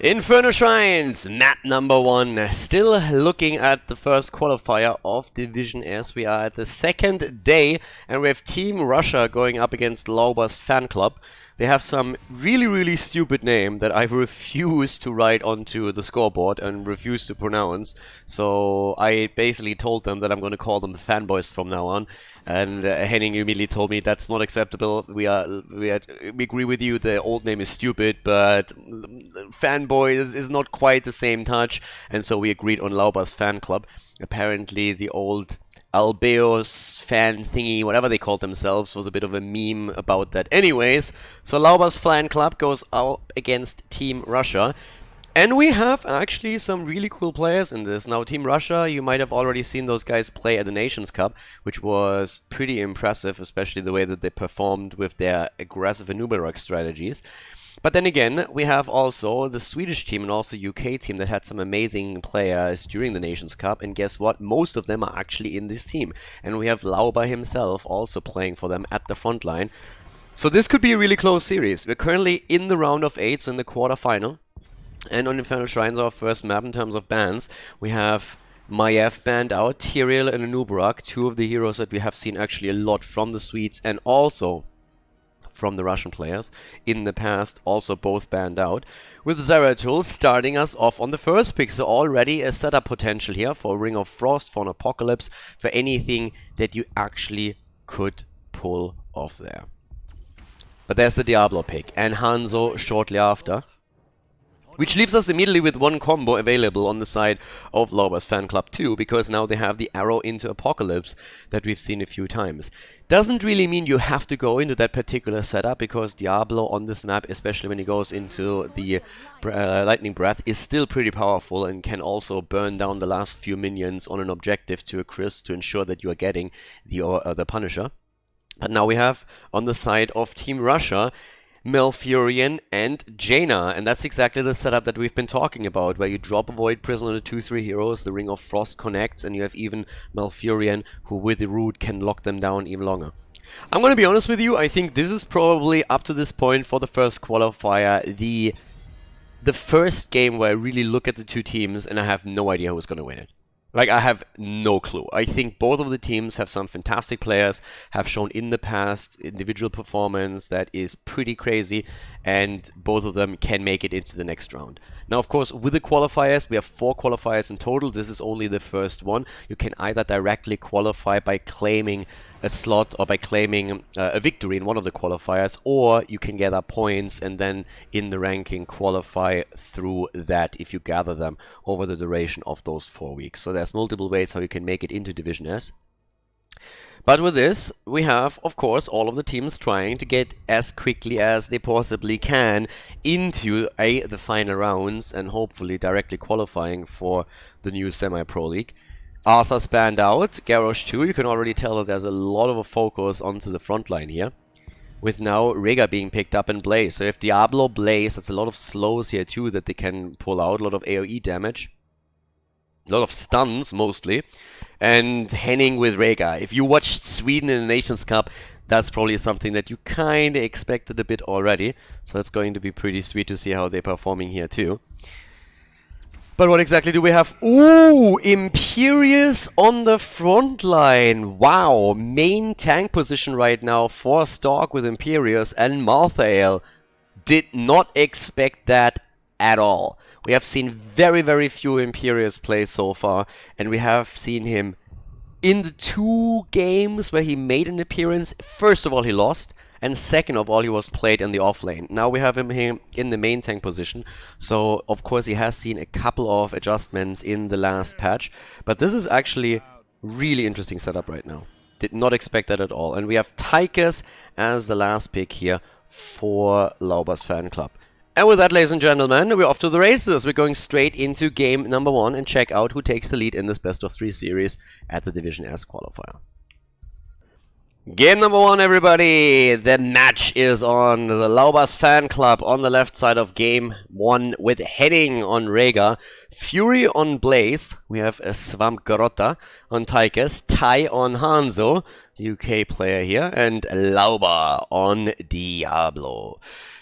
Inferno Shrines, map number 1. Still looking at the first qualifier of Division S. We are at the second day and we have Team Russia going up against Lobos Fan Club. They have some really stupid name that I refuse to write onto the scoreboard and refuse to pronounce. So I basically told them that I'm going to call them the fanboys from now on. And Henning immediately told me that's not acceptable. We agree with you. The old name is stupid, but fanboys is not quite the same touch. And so we agreed on Lobos Fan Club. Apparently, the old Albeos fan thingy, whatever they called themselves, was a bit of a meme about that. Anyways, so Lobos Fan Club goes out against Team Russia. And we have actually some really cool players in this. Now, Team Russia, you might have already seen those guys play at the Nations Cup, which was pretty impressive, especially the way that they performed with their aggressive Nubarok strategies. But then again, we have also the Swedish team and also UK team that had some amazing players during the Nations Cup. And guess what? Most of them are actually in this team. And we have Lauber himself also playing for them at the front line. So this could be a really close series. We're currently in the round of 8, so in the quarterfinal. And on Infernal Shrines, our first map in terms of bans, we have Maiev banned out, Tyrael and Nubarok, two of the heroes that we have seen actually a lot from the Swedes and also from the Russian players in the past, also both banned out, with Zeratul starting us off on the first pick. So already a setup potential here for Ring of Frost, for an Apocalypse, for anything that you actually could pull off there. But there's the Diablo pick and Hanzo shortly after, which leaves us immediately with one combo available on the side of Lobos Fan Club 2, because now they have the arrow into Apocalypse that we've seen a few times. Doesn't really mean you have to go into that particular setup, because Diablo on this map, especially when he goes into the Lightning Breath, is still pretty powerful and can also burn down the last few minions on an objective to a crisp to ensure that you are getting the Punisher. But now we have on the side of Team Russia Malfurion and Jaina, and that's exactly the setup that we've been talking about, where you drop a Void Prison on the 2-3 heroes, the Ring of Frost connects, and you have even Malfurion, who with the root can lock them down even longer. I'm gonna be honest with you, I think this is probably, up to this point for the first qualifier, the first game where I really look at the two teams and I have no idea who's gonna win it. Like, I have no clue. I think both of the teams have some fantastic players, have shown in the past individual performance that is pretty crazy, and both of them can make it into the next round. Now, of course, with the qualifiers, we have 4 qualifiers in total. This is only the first one. You can either directly qualify by claiming a slot or by claiming a victory in one of the qualifiers, or you can gather points and then in the ranking qualify through that if you gather them over the duration of those 4 weeks. So there's multiple ways how you can make it into Division S. But with this, we have, of course, all of the teams trying to get as quickly as they possibly can into the final rounds and hopefully directly qualifying for the new Semi-Pro League. Arthur's banned out, Garrosh too. You can already tell that there's a lot of a focus onto the front line here, with now Rega being picked up and Blaze. So if Diablo, Blaze, that's a lot of slows here too that they can pull out, a lot of AoE damage, a lot of stuns mostly, and Henning with Rega. If you watched Sweden in the Nations Cup, that's probably something that you kind of expected a bit already, so it's going to be pretty sweet to see how they're performing here too. But what exactly do we have? Ooh, Imperius on the front line. Wow, main tank position right now for Stork with Imperius and Malthael. Did not expect that at all. We have seen very few Imperius plays so far, and we have seen him in the 2 games where he made an appearance. First of all, he lost. And second of all, he was played in the off lane. Now we have him here in the main tank position. So, of course, he has seen a couple of adjustments in the last patch. But this is actually really interesting setup right now. Did not expect that at all. And we have Tychus as the last pick here for Lobos Fan Club. And with that, ladies and gentlemen, we're off to the races. We're going straight into game number 1 and check out who takes the lead in this best of 3 series at the Division S Qualifier. Game number 1, everybody! The match is on. The Lobos Fan Club on the left side of game 1 with Henning on Rega, Fury on Blaze, we have a Svampgrotta on Tychus, Ty on Hanzo, UK player here, and Lauber on Diablo.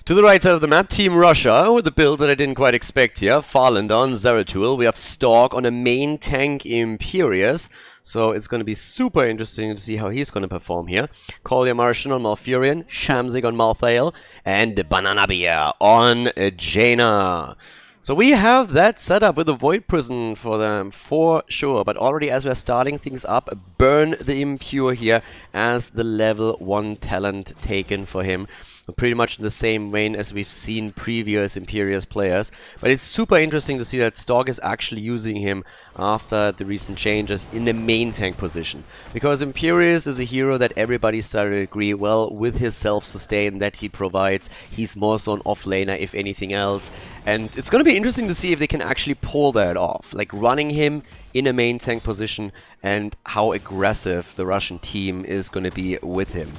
To the right side of the map, Team Russia, with the build that I didn't quite expect here. Farland on Zeratul. We have Stork on a main tank Imperius. So it's going to be super interesting to see how he's going to perform here. Khaldor Martian on Malfurion, Shamzik on Malthael, and Banana Beer on Jaina. So we have that set up with a Void Prison for them, for sure. But already as we're starting things up, Burn the Impure here as the level 1 talent taken for him. Pretty much in the same vein as we've seen previous Imperius players. But it's super interesting to see that Stork is actually using him after the recent changes in the main tank position. Because Imperius is a hero that everybody started to agree, well, with his self-sustain that he provides, he's more so an off-laner if anything else. And it's going to be interesting to see if they can actually pull that off. Like running him in a main tank position and how aggressive the Russian team is going to be with him.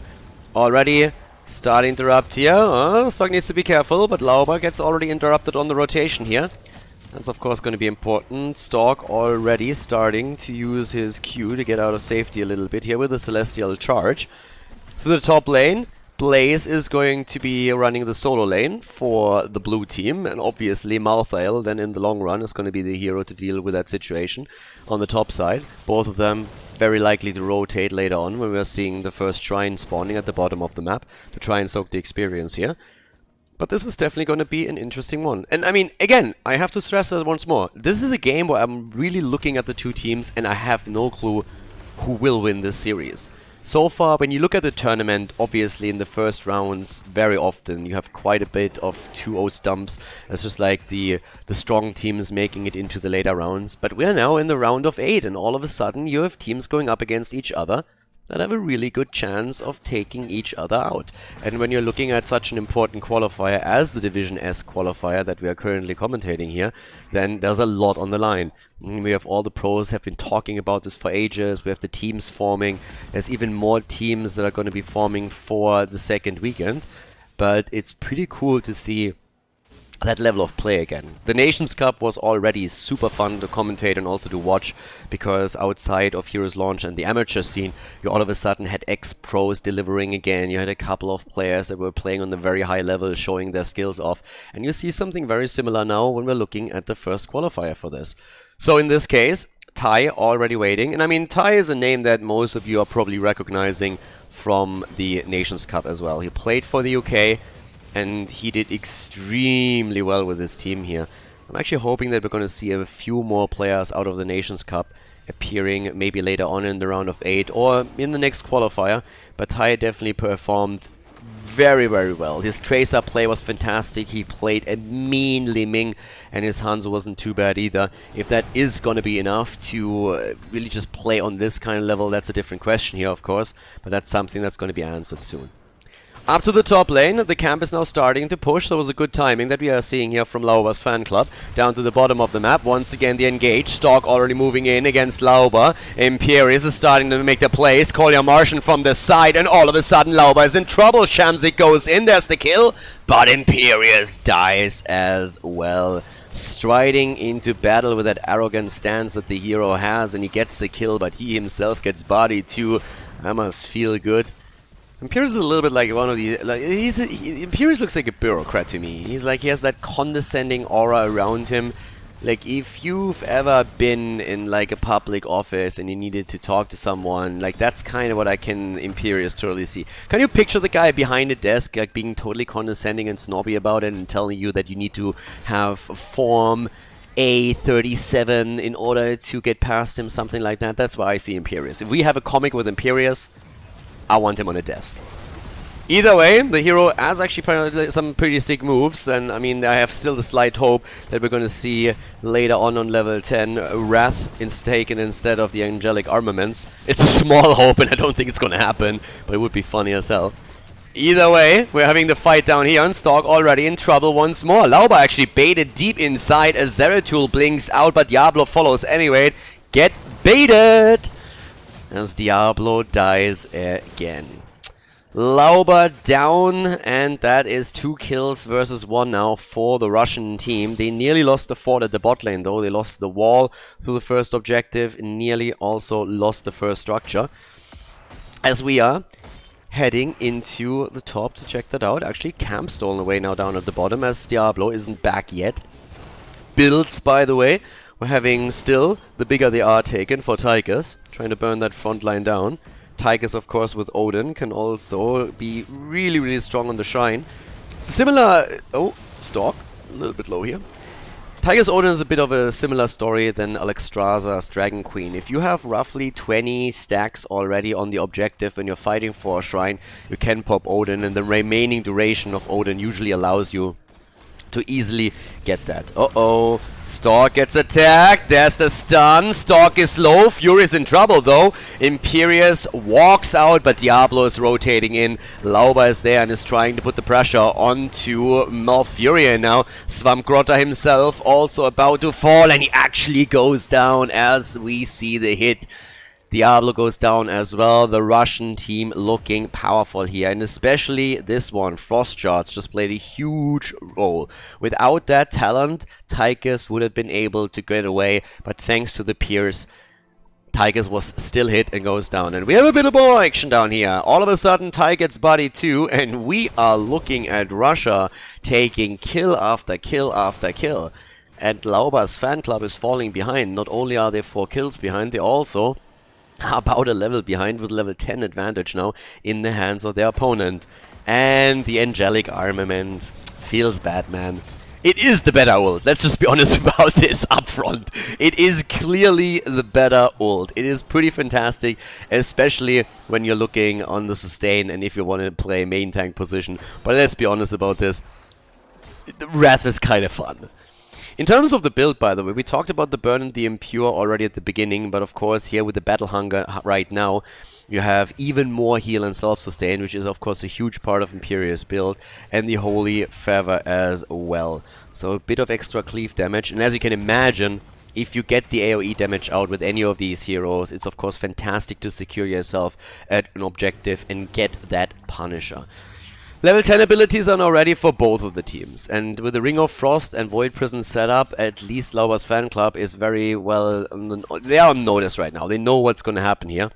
Already starting to interrupt here. Stork needs to be careful, but Lauber gets already interrupted on the rotation here. That's of course going to be important. Stork already starting to use his Q to get out of safety a little bit here with the Celestial Charge. To the top lane, Blaze is going to be running the solo lane for the blue team, and obviously Malthael then in the long run is going to be the hero to deal with that situation on the top side. Both of them very likely to rotate later on when we're seeing the first shrine spawning at the bottom of the map to try and soak the experience here. But this is definitely going to be an interesting one. And I mean, again, I have to stress that once more. This is a game where I'm really looking at the two teams and I have no clue who will win this series. So far, when you look at the tournament, obviously in the first rounds, very often you have quite a bit of 2-0 stumps. It's just like the strong teams making it into the later rounds. But we're now in the round of 8, and all of a sudden you have teams going up against each other that have a really good chance of taking each other out. And when you're looking at such an important qualifier as the Division S Qualifier that we are currently commentating here, then there's a lot on the line. We have all the pros have been talking about this for ages. We have the teams forming. There's even more teams that are going to be forming for the second weekend. But it's pretty cool to see that level of play again. The Nations Cup was already super fun to commentate and also to watch, because outside of Heroes Launch and the amateur scene, you all of a sudden had ex-pros delivering again. You had a couple of players that were playing on the very high level, showing their skills off. And you see something very similar now when we're looking at the first qualifier for this. So in this case, Ty already waiting. And I mean, Ty is a name that most of you are probably recognizing from the Nations Cup as well. He played for the UK, and he did extremely well with his team here. I'm actually hoping that we're going to see a few more players out of the Nations Cup appearing maybe later on in the round of 8 or in the next qualifier. But Ty definitely performed very, very well. His Tracer play was fantastic. He played a mean Liming, and his Hanzo wasn't too bad either. If that is going to be enough to really just play on this kind of level, that's a different question here, of course. But that's something that's going to be answered soon. Up to the top lane, the camp is now starting to push. That was a good timing that we are seeing here from Lobos Fan Club. Down to the bottom of the map, once again the engage. Stork already moving in against Lauber. Imperius is starting to make the plays. Khaldor Martian from the side, and all of a sudden Lauber is in trouble. Shamzik goes in, there's the kill, but Imperius dies as well. Striding into battle with that arrogant stance that the hero has, and he gets the kill, but he himself gets bodied too. That must feel good. Imperius is a little bit like one of the... Imperius looks like a bureaucrat to me. He's like, he has that condescending aura around him. Like, if you've ever been in, like, a public office and you needed to talk to someone, like, that's kind of what I can Imperius totally see. Can you picture the guy behind the desk, like, being totally condescending and snobby about it and telling you that you need to have form A37 in order to get past him, something like that? That's why I see Imperius. If we have a comic with Imperius, I want him on a desk. Either way, the hero has actually some pretty sick moves, and I mean, I have still the slight hope that we're going to see later on level 10 Wrath is taken instead of the Angelic Armaments. It's a small hope, and I don't think it's going to happen, but it would be funny as hell. Either way, we're having the fight down here, and Stork already in trouble once more. Lauber actually baited deep inside as Zeratul blinks out, but Diablo follows anyway. Get baited! As Diablo dies again. Lauber down, and that is 2 kills versus 1 now for the Russian team. They nearly lost the fort at the bot lane though. They lost the wall through the first objective, and nearly also lost the first structure. As we are heading into the top to check that out. Actually, Camp stolen away now down at the bottom as Diablo isn't back yet. Builds, by the way, we're having still the bigger they are taken for Tigers, trying to burn that front line down. Tigers, of course, with Odin can also be really, really strong on the Shrine. Similar... Oh, Stalk. A little bit low here. Tigers Odin is a bit of a similar story than Alexstrasza's Dragon Queen. If you have roughly 20 stacks already on the objective when you're fighting for a Shrine, you can pop Odin, and the remaining duration of Odin usually allows you to easily get that. Uh-oh. Stork gets attacked. There's the stun. Stork is low. Fury is in trouble, though. Imperius walks out, but Diablo is rotating in. Lauber is there and is trying to put the pressure onto Malfurion now. Svampgrotta himself also about to fall, and he actually goes down as we see the hit. Diablo goes down as well. The Russian team looking powerful here, and especially this one, Frost Shards, just played a huge role. Without that talent, Tigers would have been able to get away, but thanks to the Pierce, Tigers was still hit and goes down. And we have a bit of more action down here. All of a sudden, Tigers body 2, and we are looking at Russia taking kill after kill after kill. And Lobos Fan Club is falling behind. Not only are they 4 kills behind, they also about a level behind with level 10 advantage now in the hands of their opponent. And the angelic armament feels bad, man. It is the better ult. Let's just be honest about this up front. It is clearly the better ult. It is pretty fantastic, especially when you're looking on the sustain and if you want to play main tank position. But let's be honest about this. The Wrath is kind of fun. In terms of the build, by the way, we talked about the Burn and the Impure already at the beginning, but of course here with the Battle Hunger right now, you have even more heal and self-sustain, which is of course a huge part of Imperius build, and the Holy Fervor as well. So a bit of extra cleave damage, and as you can imagine, if you get the AoE damage out with any of these heroes, it's of course fantastic to secure yourself at an objective and get that Punisher. Level 10 abilities are now ready for both of the teams, and with the Ring of Frost and Void Prison setup, at least Lobos Fan Club is very well... they are on notice right now, they know what's going to happen here.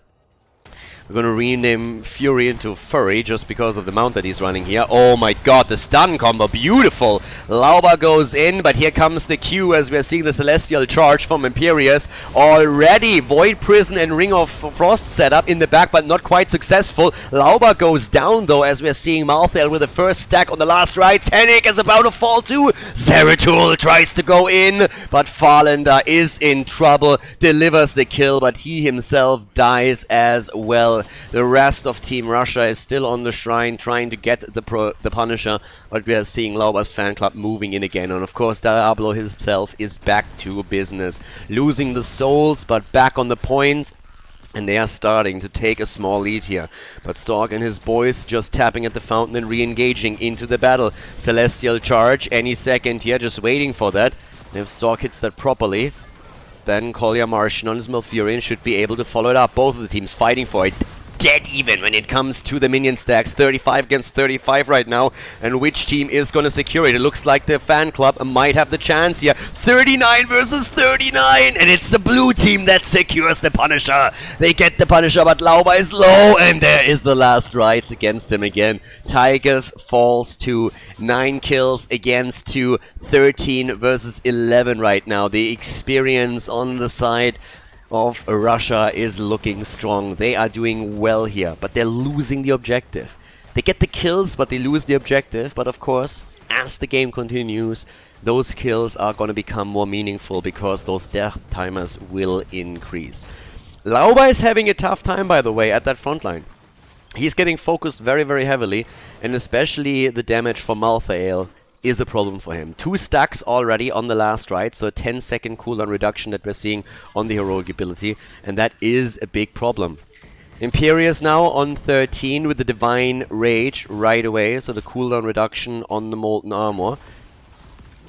We're going to rename Fury into Furry just because of the mount that he's running here. Oh my god, the stun combo, beautiful! Lauber goes in, but here comes the Q as we're seeing the Celestial Charge from Imperius. Already Void Prison and Ring of Frost setup in the back, but not quite successful. Lauber goes down though as we're seeing Malthael with the first stack on the last right. Tenic is about to fall too. Zeratul tries to go in, but Farlander is in trouble, delivers the kill, but he himself dies as well. The rest of Team Russia is still on the Shrine trying to get the Punisher, but we are seeing Lobos Fan Club moving in again, and of course Diablo himself is back to business. Losing the souls, but back on the point, and they are starting to take a small lead here. But Stork and his boys just tapping at the fountain and re-engaging into the battle. Celestial Charge any second here, just waiting for that. And if Stork hits that properly, then Kolya Martian on his Malfurion should be able to follow it up. Both of the teams fighting for it. Dead even when it comes to the minion stacks. 35 against 35 right now. And which team is going to secure it? It looks like the Fan Club might have the chance here. 39 versus 39. And it's the blue team that secures the Punisher. They get the Punisher, but Lauber is low. And there is the last rights against him again. Tigers falls to 9 kills against 2. 13 versus 11 right now. The experience on the side of Russia is looking strong. They are doing well here, but they're losing the objective. They get the kills, but they lose the objective. But of course, as the game continues, those kills are going to become more meaningful because those death timers will increase. Lauber is having a tough time, by the way, at that front line. He's getting focused very, very heavily, and especially the damage for Malthael is a problem for him. 2 stacks already on the last right, so a 10-second cooldown reduction that we're seeing on the heroic ability, and that is a big problem. Imperius now on 13 with the Divine Rage right away, so the cooldown reduction on the Molten Armor.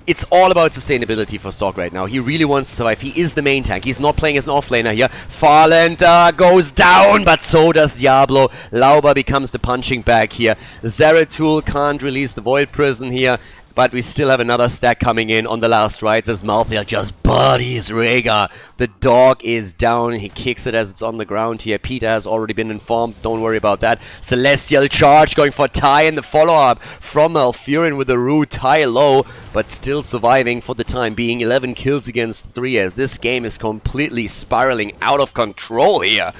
It's all about sustainability for Stork right now. He really wants to survive. He is the main tank. He's not playing as an offlaner here. Farlander goes down, but so does Diablo. Lauber becomes the punching bag here. Zeratul can't release the Void Prison here. But we still have another stack coming in on the last rights as Malthael just bodies Rhaegar. The dog is down. He kicks it as it's on the ground here. Peter has already been informed. Don't worry about that. Celestial Charge going for Ty in the follow-up from Malfurion with the root. Ty low, but still surviving for the time being. 11 kills against 3 as this game is completely spiraling out of control here.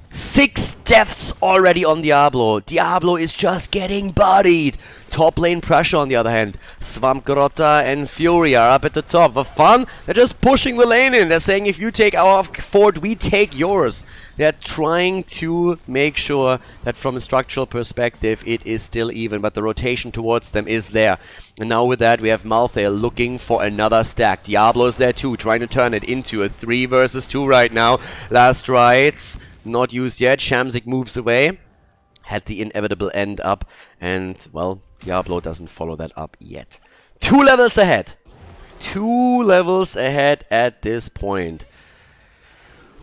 6 deaths already on Diablo. Diablo is just getting bodied. Top lane pressure on the other hand. Svampgrotta and Fury are up at the top. For fun, they're just pushing the lane in. They're saying if you take our fort, we take yours. They're trying to make sure that from a structural perspective it is still even, but the rotation towards them is there. And now with that we have Malthael looking for another stack. Diablo is there too, trying to turn it into a 3 versus 2 right now. Last rights. Not used yet. Shamzik moves away. Had the inevitable end up. And, well, Diablo doesn't follow that up yet. 2 levels ahead. 2 levels ahead at this point.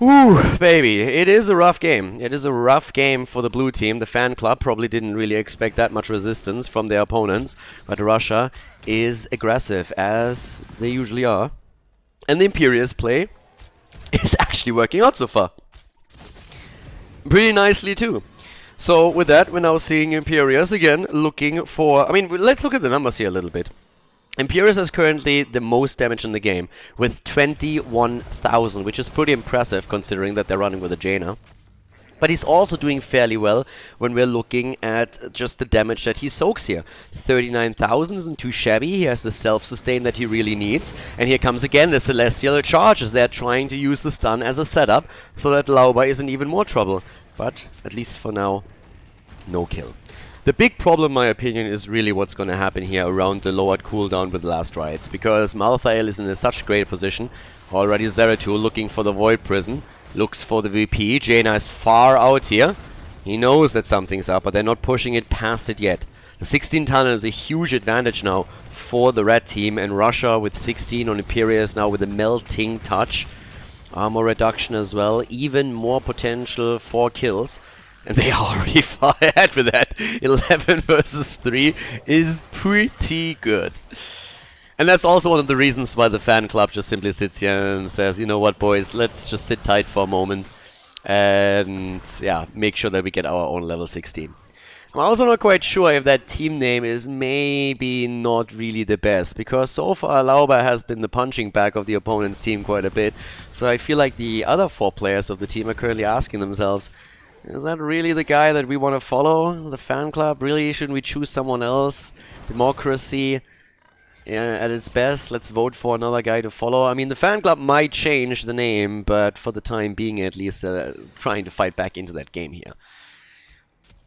Ooh, baby. It is a rough game. It is a rough game for the blue team. The fan club probably didn't really expect that much resistance from their opponents. But Russia is aggressive, as they usually are. And the Imperious play is actually working out so far. Pretty nicely too. So with that, we're now seeing Imperious again looking for... I mean, let's look at the numbers here a little bit. Imperious has currently the most damage in the game with 21,000, which is pretty impressive considering that they're running with a Jaina. But he's also doing fairly well when we're looking at just the damage that he soaks here. 39,000 isn't too shabby. He has the self-sustain that he really needs. And here comes again the Celestial Charge as they're trying to use the stun as a setup so that Lauber is in even more trouble. But at least for now, no kill. The big problem, in my opinion, is really what's going to happen here around the lowered cooldown with last rights. Because Malthael is in such great position. Already Zeratul looking for the Void Prison. Looks for the VP. Jaina is far out here. He knows that something's up, but they're not pushing it past it yet. The 16 tunnel is a huge advantage now for the red team, and Russia with 16 on Imperious now with a melting touch. Armor reduction as well. Even more potential for kills. And they are already far ahead with that. 11 versus 3 is pretty good. And that's also one of the reasons why the fan club just simply sits here and says, you know what, boys, let's just sit tight for a moment and, yeah, make sure that we get our own level 16. I'm also not quite sure if that team name is maybe not really the best, because so far Lauber has been the punching bag of the opponent's team quite a bit. So I feel like the other 4 players of the team are currently asking themselves, is that really the guy that we want to follow? The fan club? Really? Shouldn't we choose someone else? Democracy? Yeah, at its best, let's vote for another guy to follow. I mean, the fan club might change the name, but for the time being, at least, trying to fight back into that game here.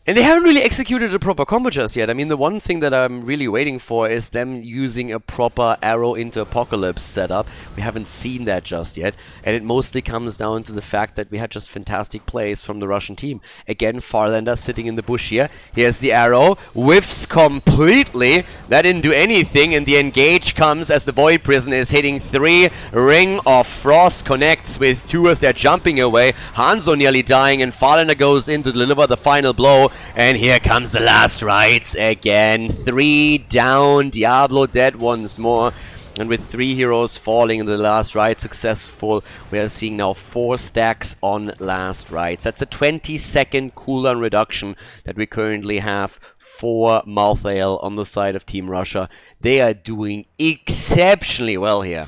And they haven't really executed a proper combo just yet. I mean, the one thing that I'm really waiting for is them using a proper Arrow into Apocalypse setup. We haven't seen that just yet. And it mostly comes down to the fact that we had just fantastic plays from the Russian team. Again, Farlander sitting in the bush here. Here's the Arrow. Whiffs completely. That didn't do anything. And the engage comes as the Void Prison is hitting 3. Ring of Frost connects with 2 as they're jumping away. Hanzo nearly dying. And Farlander goes in to deliver the final blow. And here comes the last rights again. 3 down. Diablo dead once more. And with 3 heroes falling in the last right successful, we are seeing now 4 stacks on last rights. That's a 20-second cooldown reduction that we currently have for Malthael on the side of Team Russia. They are doing exceptionally well here.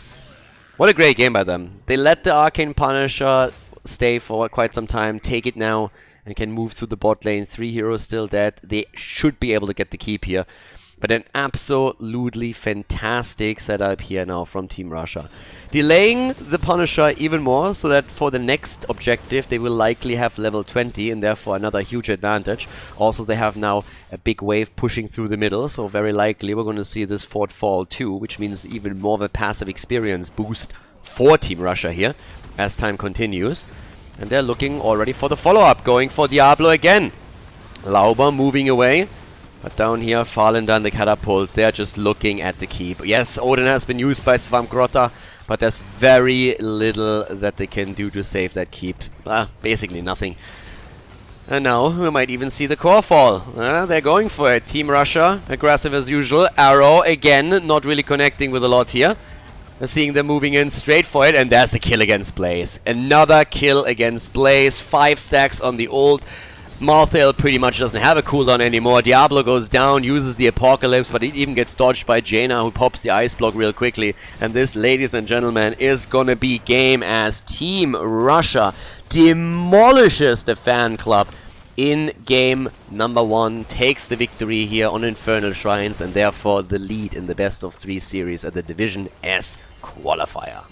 What a great game by them. They let the Arcane Punisher stay for quite some time, take it now, and can move through the bot lane. 3 heroes still dead. They should be able to get the keep here. But an absolutely fantastic setup here now from Team Russia. Delaying the Punisher even more, so that for the next objective they will likely have level 20 and therefore another huge advantage. Also they have now a big wave pushing through the middle, so very likely we're going to see this fort fall too, which means even more of a passive experience boost for Team Russia here as time continues. And they're looking already for the follow-up, going for Diablo again. Lauber moving away. But down here, Farlander and the catapults, they're just looking at the keep. Yes, Odin has been used by Svampgrotta, but there's very little that they can do to save that keep. Basically nothing. And now we might even see the core fall. They're going for it. Team Russia, aggressive as usual. Arrow, again, not really connecting with a lot here. Seeing them moving in straight for it, and there's the kill against Blaze. Another kill against Blaze. 5 stacks on the ult. Malthael pretty much doesn't have a cooldown anymore. Diablo goes down, uses the Apocalypse, but it even gets dodged by Jaina, who pops the ice block real quickly. And this, ladies and gentlemen, is gonna be game as Team Russia demolishes the Fan Club in game number 1, takes the victory here on Infernal Shrines, and therefore the lead in the best of 3 series at the Division S Qualifier.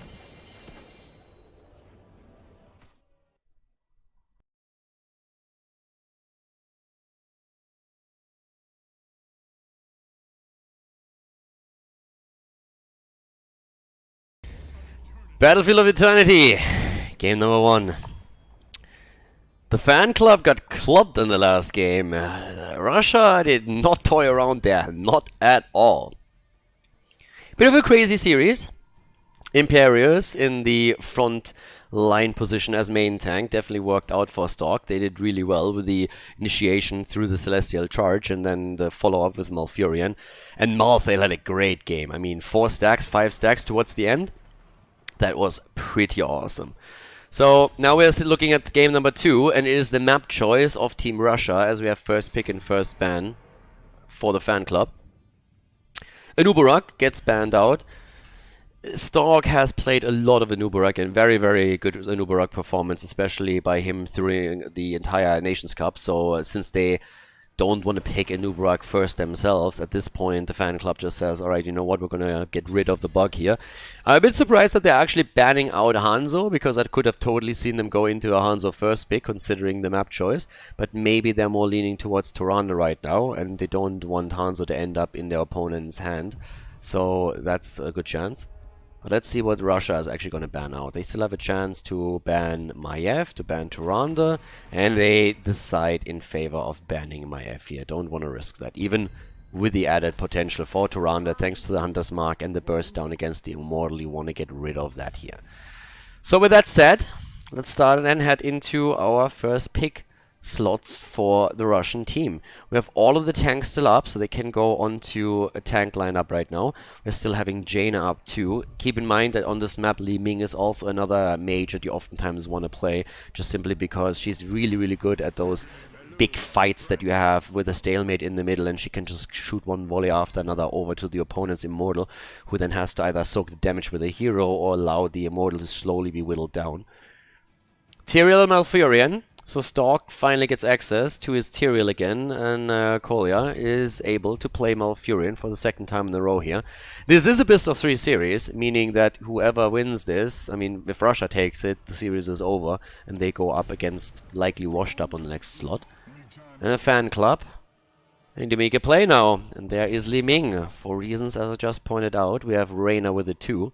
Battlefield of Eternity, game number 1. The Fan Club got clubbed in the last game. Russia did not toy around there, not at all. Bit of a crazy series. Imperius in the front line position as main tank definitely worked out for Stork. They did really well with the initiation through the Celestial Charge and then the follow-up with Malfurion. And Malthael had a great game. I mean, 4 stacks, 5 stacks towards the end. That was pretty awesome. So now we're still looking at game number 2, and it is the map choice of Team Russia as we have first pick and first ban for the Fan Club. Anubarak gets banned out. Stork has played a lot of Anubarak and very, very good Anubarak performance, especially by him through the entire Nations Cup. So since they don't want to pick Anubarak first themselves, at this point the Fan Club just says, alright, you know what, we're gonna get rid of the bug here. I'm a bit surprised that they're actually banning out Hanzo, because I could have totally seen them go into a Hanzo first pick considering the map choice, but maybe they're more leaning towards Tyrande right now and they don't want Hanzo to end up in their opponent's hand, so that's a good chance. But let's see what Russia is actually going to ban out. They still have a chance to ban Maiev, to ban Tyrande, and they decide in favor of banning Maiev here. Don't want to risk that, even with the added potential for Tyrande, thanks to the Hunter's Mark and the burst down against the Immortal. You want to get rid of that here. So with that said, let's start and head into our first pick slots for the Russian team. We have all of the tanks still up, so they can go onto a tank lineup right now. We're still having Jaina up too. Keep in mind that on this map, Li Ming is also another mage that you oftentimes want to play, just simply because she's really, really good at those big fights that you have with a stalemate in the middle, and she can just shoot one volley after another over to the opponent's Immortal, who then has to either soak the damage with a hero or allow the Immortal to slowly be whittled down. Tyrael Malfurion. So Stork finally gets access to his Tyrael again, and Kolya is able to play Malfurion for the second time in a row here. This is a best of 3 series, meaning that whoever wins this, I mean, if Russia takes it, the series is over, and they go up against likely Washed Up on the next slot. And a Fan Club. And to make a play now, and there is Li Ming. For reasons as I just pointed out, we have Reyna with a 2.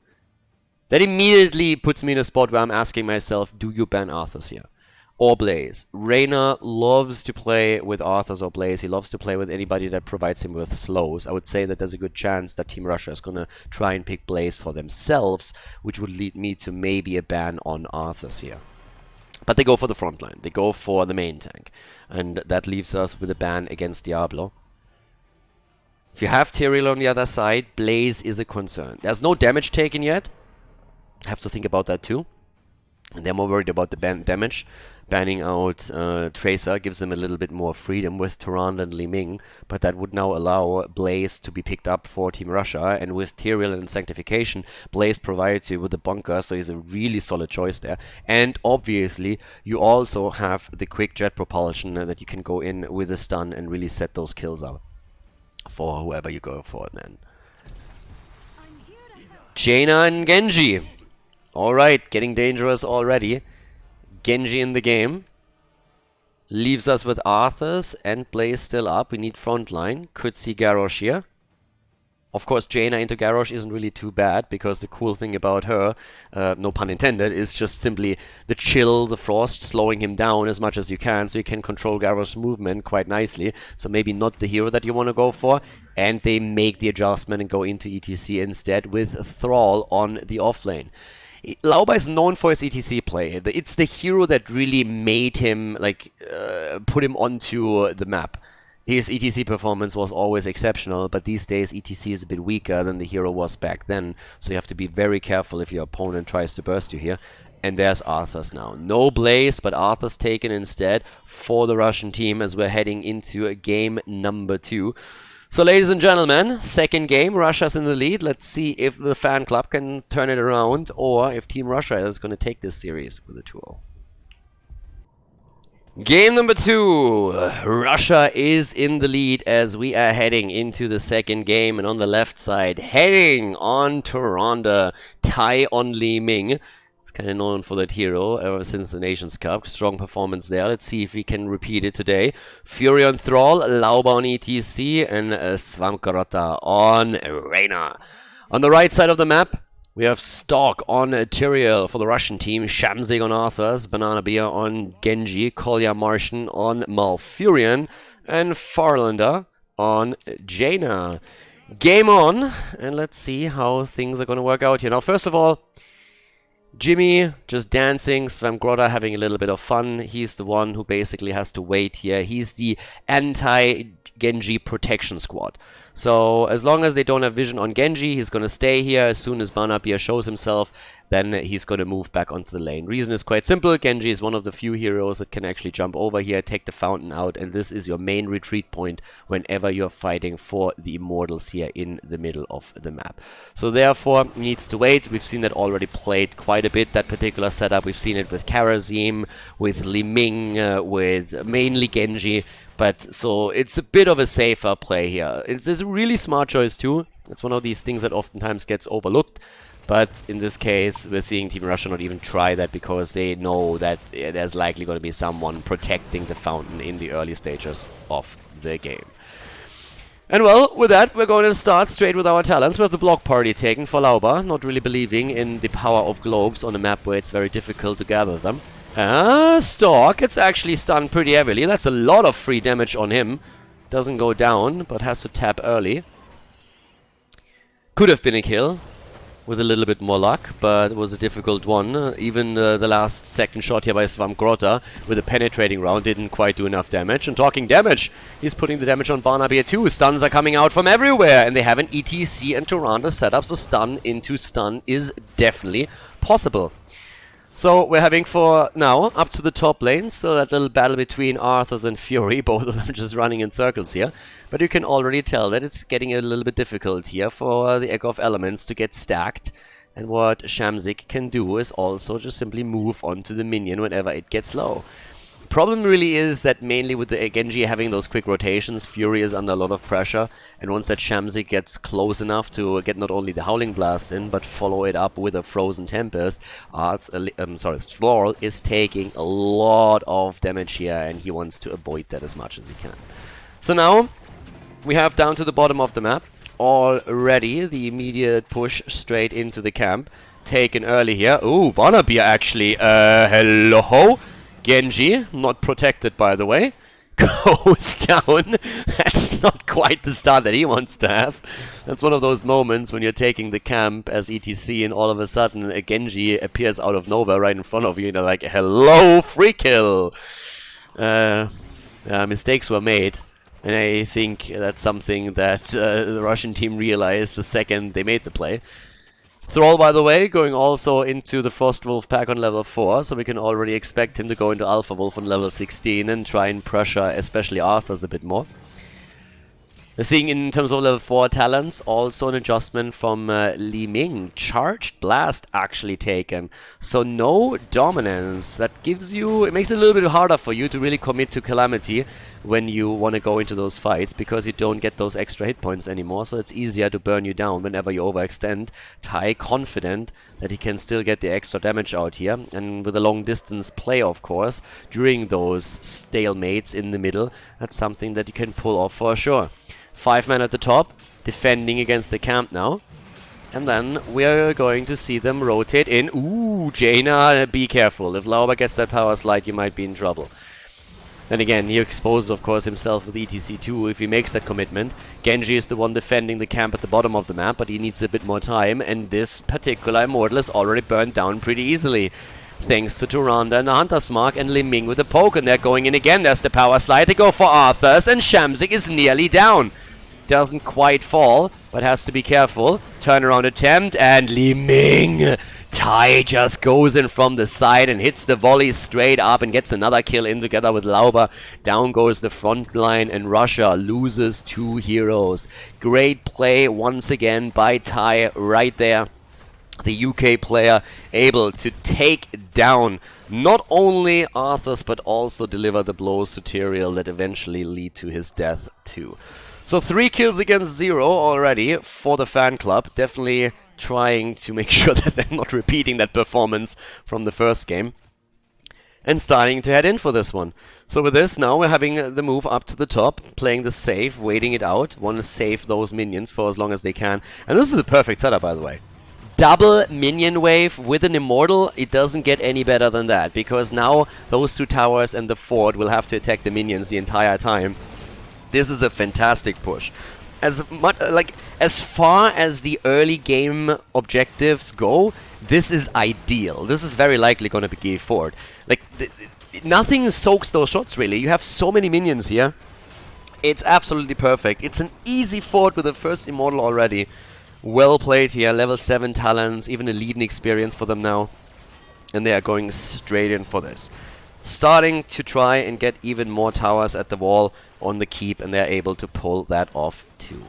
That immediately puts me in a spot where I'm asking myself, do you ban Arthas here? Or Blaze. Reyna loves to play with Arthas or Blaze. He loves to play with anybody that provides him with slows. I would say that there's a good chance that Team Russia is going to try and pick Blaze for themselves, which would lead me to maybe a ban on Arthas here. But they go for the front line. They go for the main tank. And that leaves us with a ban against Diablo. If you have Tyrael on the other side, Blaze is a concern. There's no damage taken yet. I have to think about that too. And they're more worried about the damage. Banning out Tracer gives them a little bit more freedom with Tyrande and Li Ming, but that would now allow Blaze to be picked up for Team Russia, and with Tyrael and Sanctification, Blaze provides you with the bunker, so he's a really solid choice there. And obviously, you also have the quick jet propulsion that you can go in with a stun and really set those kills out for whoever you go for then. Jaina and Genji. Alright, getting dangerous already. Genji in the game. Leaves us with Arthas and Blaze still up. We need frontline. Could see Garrosh here. Of course, Jaina into Garrosh isn't really too bad, because the cool thing about her, no pun intended, is just simply the chill, the frost, slowing him down as much as you can, so you can control Garrosh's movement quite nicely. So maybe not the hero that you want to go for, and they make the adjustment and go into ETC instead with Thrall on the offlane. Lauber is known for his ETC play. It's the hero that really made him, like, put him onto the map. His ETC performance was always exceptional, but these days ETC is a bit weaker than the hero was back then, so you have to be very careful if your opponent tries to burst you here. And there's Arthur's now. No Blaze, but Arthur's taken instead for the Russian team as we're heading into game number 2. So, ladies and gentlemen, second game, Russia's in the lead. Let's see if the fan club can turn it around or if Team Russia is going to take this series with a 2-0. Game number 2. Russia is in the lead as we are heading into the second game. And on the left side, heading on to Ronda, Tai on Li Ming. He's kind of known for that hero ever since the Nations Cup. Strong performance there. Let's see if we can repeat it today. Fury on Thrall, Lauber on ETC, and Svamkarota on Reina. On the right side of the map, we have Stalk on Tyrael for the Russian team, Shamsig on Arthur's, Banana Beer on Genji, Kolya Martian on Malfurion, and Farlander on Jaina. Game on, and let's see how things are going to work out here. Now, first of all, Jimmy just dancing, Svamgrota having a little bit of fun. He's the one who basically has to wait here. He's the anti-Genji protection squad. So as long as they don't have vision on Genji, he's going to stay here. As soon as Banapia shows himself, then he's going to move back onto the lane. Reason is quite simple. Genji is one of the few heroes that can actually jump over here, take the fountain out, and this is your main retreat point whenever you're fighting for the immortals here in the middle of the map. So therefore, needs to wait. We've seen that already played quite a bit, that particular setup. We've seen it with Karazim, with Li Ming, with mainly Genji. But so it's a bit of a safer play here. It's a really smart choice too. It's one of these things that oftentimes gets overlooked. But in this case, we're seeing Team Russia not even try that because they know that there's likely going to be someone protecting the fountain in the early stages of the game. And well, with that, we're going to start straight with our talents. We have the block party taken for Lauber, not really believing in the power of globes on a map where it's very difficult to gather them. Stalk, it's actually stunned pretty heavily. That's a lot of free damage on him. Doesn't go down, but has to tap early. Could have been a kill with a little bit more luck, but it was a difficult one. Even the last second shot here by Svamgrota with a penetrating round didn't quite do enough damage. And talking damage, he's putting the damage on Barnaby too. Stuns are coming out from everywhere, and they have an ETC and Tyrande setup, so stun into stun is definitely possible. So we're having for now up to the top lane, so that little battle between Arthurs and Fury, both of them just running in circles here. But you can already tell that it's getting a little bit difficult here for the Echo of Elements to get stacked. And what Shamsik can do is also just simply move onto the minion whenever it gets low. Problem really is that mainly with the Genji having those quick rotations, Fury is under a lot of pressure, and once that Shamsik gets close enough to get not only the Howling Blast in, but follow it up with a Frozen Tempest, Thrall is taking a lot of damage here, and he wants to avoid that as much as he can. So now, we have down to the bottom of the map already the immediate push straight into the camp, taken early here. Ooh, Barnaby actually, hello? Genji, not protected by the way, goes down. That's not quite the start that he wants to have. That's one of those moments when you're taking the camp as ETC and all of a sudden a Genji appears out of nowhere right in front of you and you're like, hello, free kill. Mistakes were made. And I think that's something that the Russian team realized the second they made the play. Thrall, by the way, going also into the Frost Wolf pack on level 4, so we can already expect him to go into Alpha Wolf on level 16 and try and pressure especially Arthur's a bit more. We're seeing in terms of level 4 talents also an adjustment from Li Ming. Charged Blast actually taken, so no dominance. That gives you, it makes it a little bit harder for you to really commit to Calamity when you want to go into those fights, because you don't get those extra hit points anymore, so it's easier to burn you down whenever you overextend. Tai confident that he can still get the extra damage out here, and with a long distance play of course, during those stalemates in the middle, that's something that you can pull off for sure. 5 men at the top, defending against the camp now. And then we're going to see them rotate in. Ooh, Jaina, be careful. If Lauber gets that power slide, you might be in trouble. Then again, he exposes, of course, himself with ETC2 if he makes that commitment. Genji is the one defending the camp at the bottom of the map, but he needs a bit more time, and this particular Immortal is already burned down pretty easily. Thanks to Turanda and the Hunter's Mark and Li Ming with the poke, and they're going in again. There's the power slide. They go for Arthur's, and Shamsik is nearly down. Doesn't quite fall, but has to be careful. Turnaround attempt, and Li Ming! Tai just goes in from the side and hits the volley straight up and gets another kill in together with Lauber. Down goes the front line, and Russia loses 2 heroes. Great play once again by Tai right there. The UK player able to take down not only Arthur's but also deliver the blows to Tyrael that eventually lead to his death too. So 3 kills against 0 already for the fan club. Definitely trying to make sure that they're not repeating that performance from the first game. And starting to head in for this one. So with this, now we're having the move up to the top, playing the safe, waiting it out. Want to save those minions for as long as they can. And this is a perfect setup, by the way. Double minion wave with an Immortal, it doesn't get any better than that. Because now those 2 towers and the fort will have to attack the minions the entire time. This is a fantastic push. As far as the early game objectives go, this is ideal. This is very likely going to be gave forward. Like, nothing soaks those shots, really. You have so many minions here. It's absolutely perfect. It's an easy fort with the first Immortal already. Well played here. Level 7 talents, even a leading experience for them now. And they are going straight in for this. Starting to try and get even more towers at the wall on the keep, and they're able to pull that off too.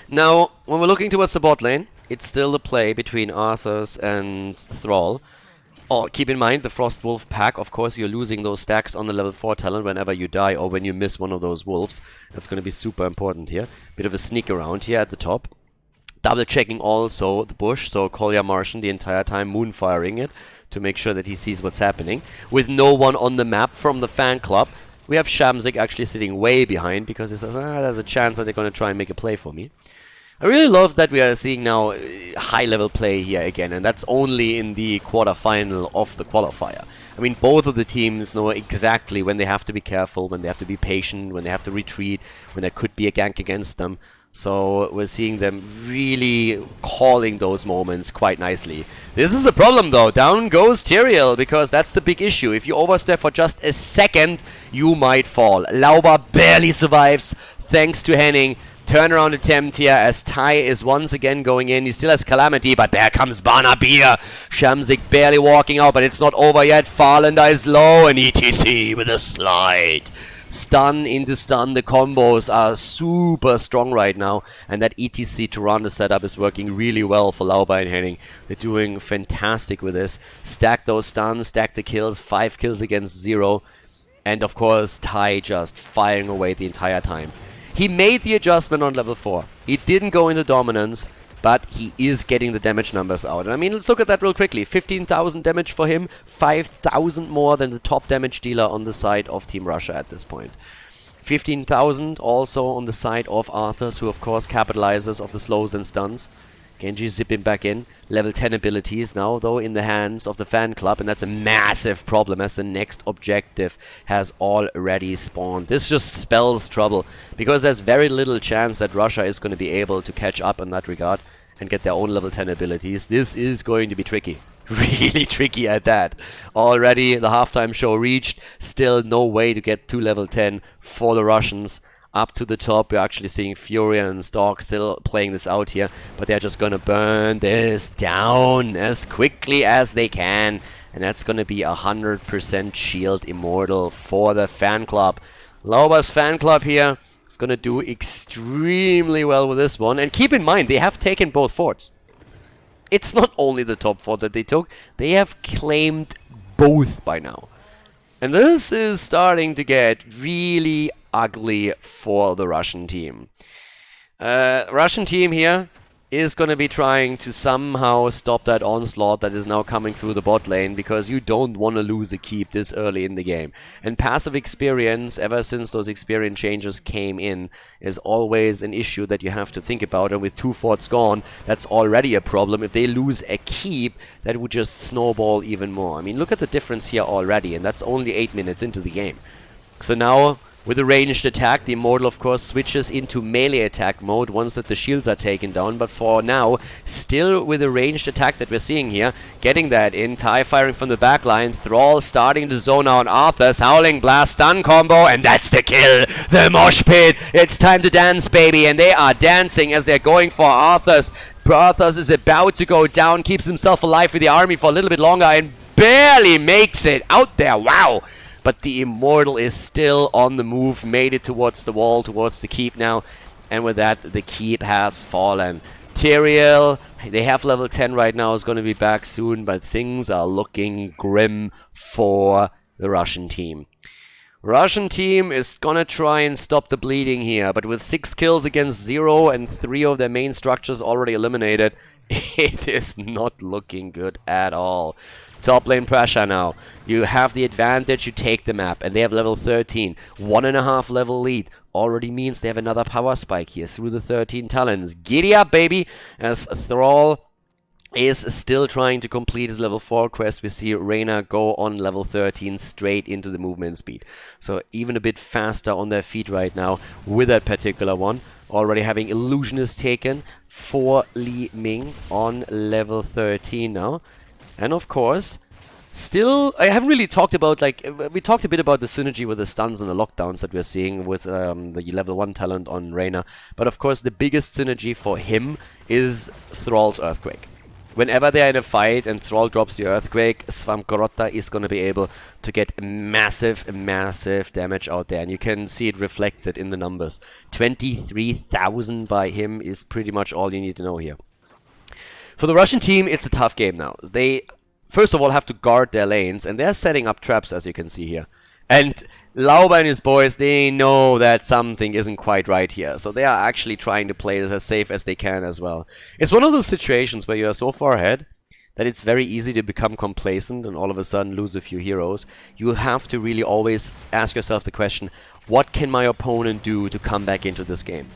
Now, when we're looking towards the bot lane, it's still the play between Arthur's and Thrall. Oh, keep in mind, the Frost Wolf pack, of course, you're losing those stacks on the level 4 talent whenever you die or when you miss one of those wolves. That's going to be super important here. Bit of a sneak around here at the top. Double checking also the bush, so Kolya Martian the entire time moon firing it to make sure that he sees what's happening. With no one on the map from the fan club, we have Shamsik actually sitting way behind because he says, there's a chance that they're going to try and make a play for me. I really love that we are seeing now high-level play here again, and that's only in the quarterfinal of the qualifier. I mean, both of the teams know exactly when they have to be careful, when they have to be patient, when they have to retreat, when there could be a gank against them. So we're seeing them really calling those moments quite nicely. This is a problem though. Down goes Tyrael, because that's the big issue. If you overstep for just a second, you might fall. Lauber barely survives thanks to Henning. Turnaround attempt here as Tai is once again going in. He still has Calamity, but there comes Barnaby. Shamsik barely walking out, but it's not over yet. Farlander is low, and ETC with a slide. Stun into stun. The combos are super strong right now, and that ETC Turanda setup is working really well for Lauber and Henning. They're doing fantastic with this. Stack those stuns, stack the kills, 5 kills against 0, and of course Tai just firing away the entire time. He made the adjustment on level 4. He didn't go into dominance, but he is getting the damage numbers out. And I mean, let's look at that real quickly. 15,000 damage for him, 5,000 more than the top damage dealer on the side of Team Russia at this point. 15,000 also on the side of Arthur's, who of course capitalizes off the slows and stuns. Genji zipping back in. Level 10 abilities now, though, in the hands of the fan club, and that's a massive problem as the next objective has already spawned. This just spells trouble, because there's very little chance that Russia is going to be able to catch up in that regard and get their own level 10 abilities. This is going to be tricky. Really tricky at that. Already the halftime show reached. Still no way to get to level 10 for the Russians. Up to the top, we're actually seeing Furia and Stalk still playing this out here, but they're just gonna burn this down as quickly as they can, and that's gonna be 100% shield Immortal for the fan club. Lobos Fan Club here is gonna do extremely well with this one, and keep in mind, they have taken both forts. It's not only the top fort that they took, they have claimed both by now. And this is starting to get really ugly for the Russian team. Russian team here is going to be trying to somehow stop that onslaught that is now coming through the bot lane, because you don't want to lose a keep this early in the game. And passive experience, ever since those experience changes came in, is always an issue that you have to think about. And with 2 forts gone, that's already a problem. If they lose a keep, that would just snowball even more. I mean, look at the difference here already, and that's only 8 minutes into the game. So now, with a ranged attack, the Immortal of course switches into melee attack mode once that the shields are taken down, but for now, still with a ranged attack that we're seeing here, getting that in, TIE firing from the back line, Thrall starting to zone out Arthur's, Howling Blast stun combo, and that's the kill! The mosh pit! It's time to dance, baby, and they are dancing as they're going for Arthur's. Arthur's is about to go down, keeps himself alive with the army for a little bit longer, and barely makes it out there, wow! But the Immortal is still on the move, made it towards the wall, towards the keep now. And with that, the keep has fallen. Tyrael, they have level 10 right now, is going to be back soon, but things are looking grim for the Russian team. Russian team is going to try and stop the bleeding here, but with 6 kills against 0 and 3 of their main structures already eliminated, it is not looking good at all. Top lane pressure now. You have the advantage, you take the map, and they have level 13. 1.5 level lead. Already means they have another power spike here through the 13 talents. Giddy up, baby! As Thrall is still trying to complete his level 4 quest. We see Reyna go on level 13 straight into the movement speed. So even a bit faster on their feet right now with that particular one. Already having Illusionist taken for Li Ming on level 13 now. And of course, still, I haven't really talked about, like, we talked a bit about the synergy with the stuns and the lockdowns that we're seeing with the level 1 talent on Reyna. But of course, the biggest synergy for him is Thrall's Earthquake. Whenever they're in a fight and Thrall drops the Earthquake, Svamkorotta is going to be able to get massive damage out there. And you can see it reflected in the numbers. 23,000 by him is pretty much all you need to know here. For the Russian team, it's a tough game now. They, first of all, have to guard their lanes, and they're setting up traps, as you can see here. And Lauber and his boys, they know that something isn't quite right here. So they are actually trying to play this as safe as they can as well. It's one of those situations where you are so far ahead that it's very easy to become complacent and all of a sudden lose a few heroes. You have to really always ask yourself the question, what can my opponent do to come back into this game?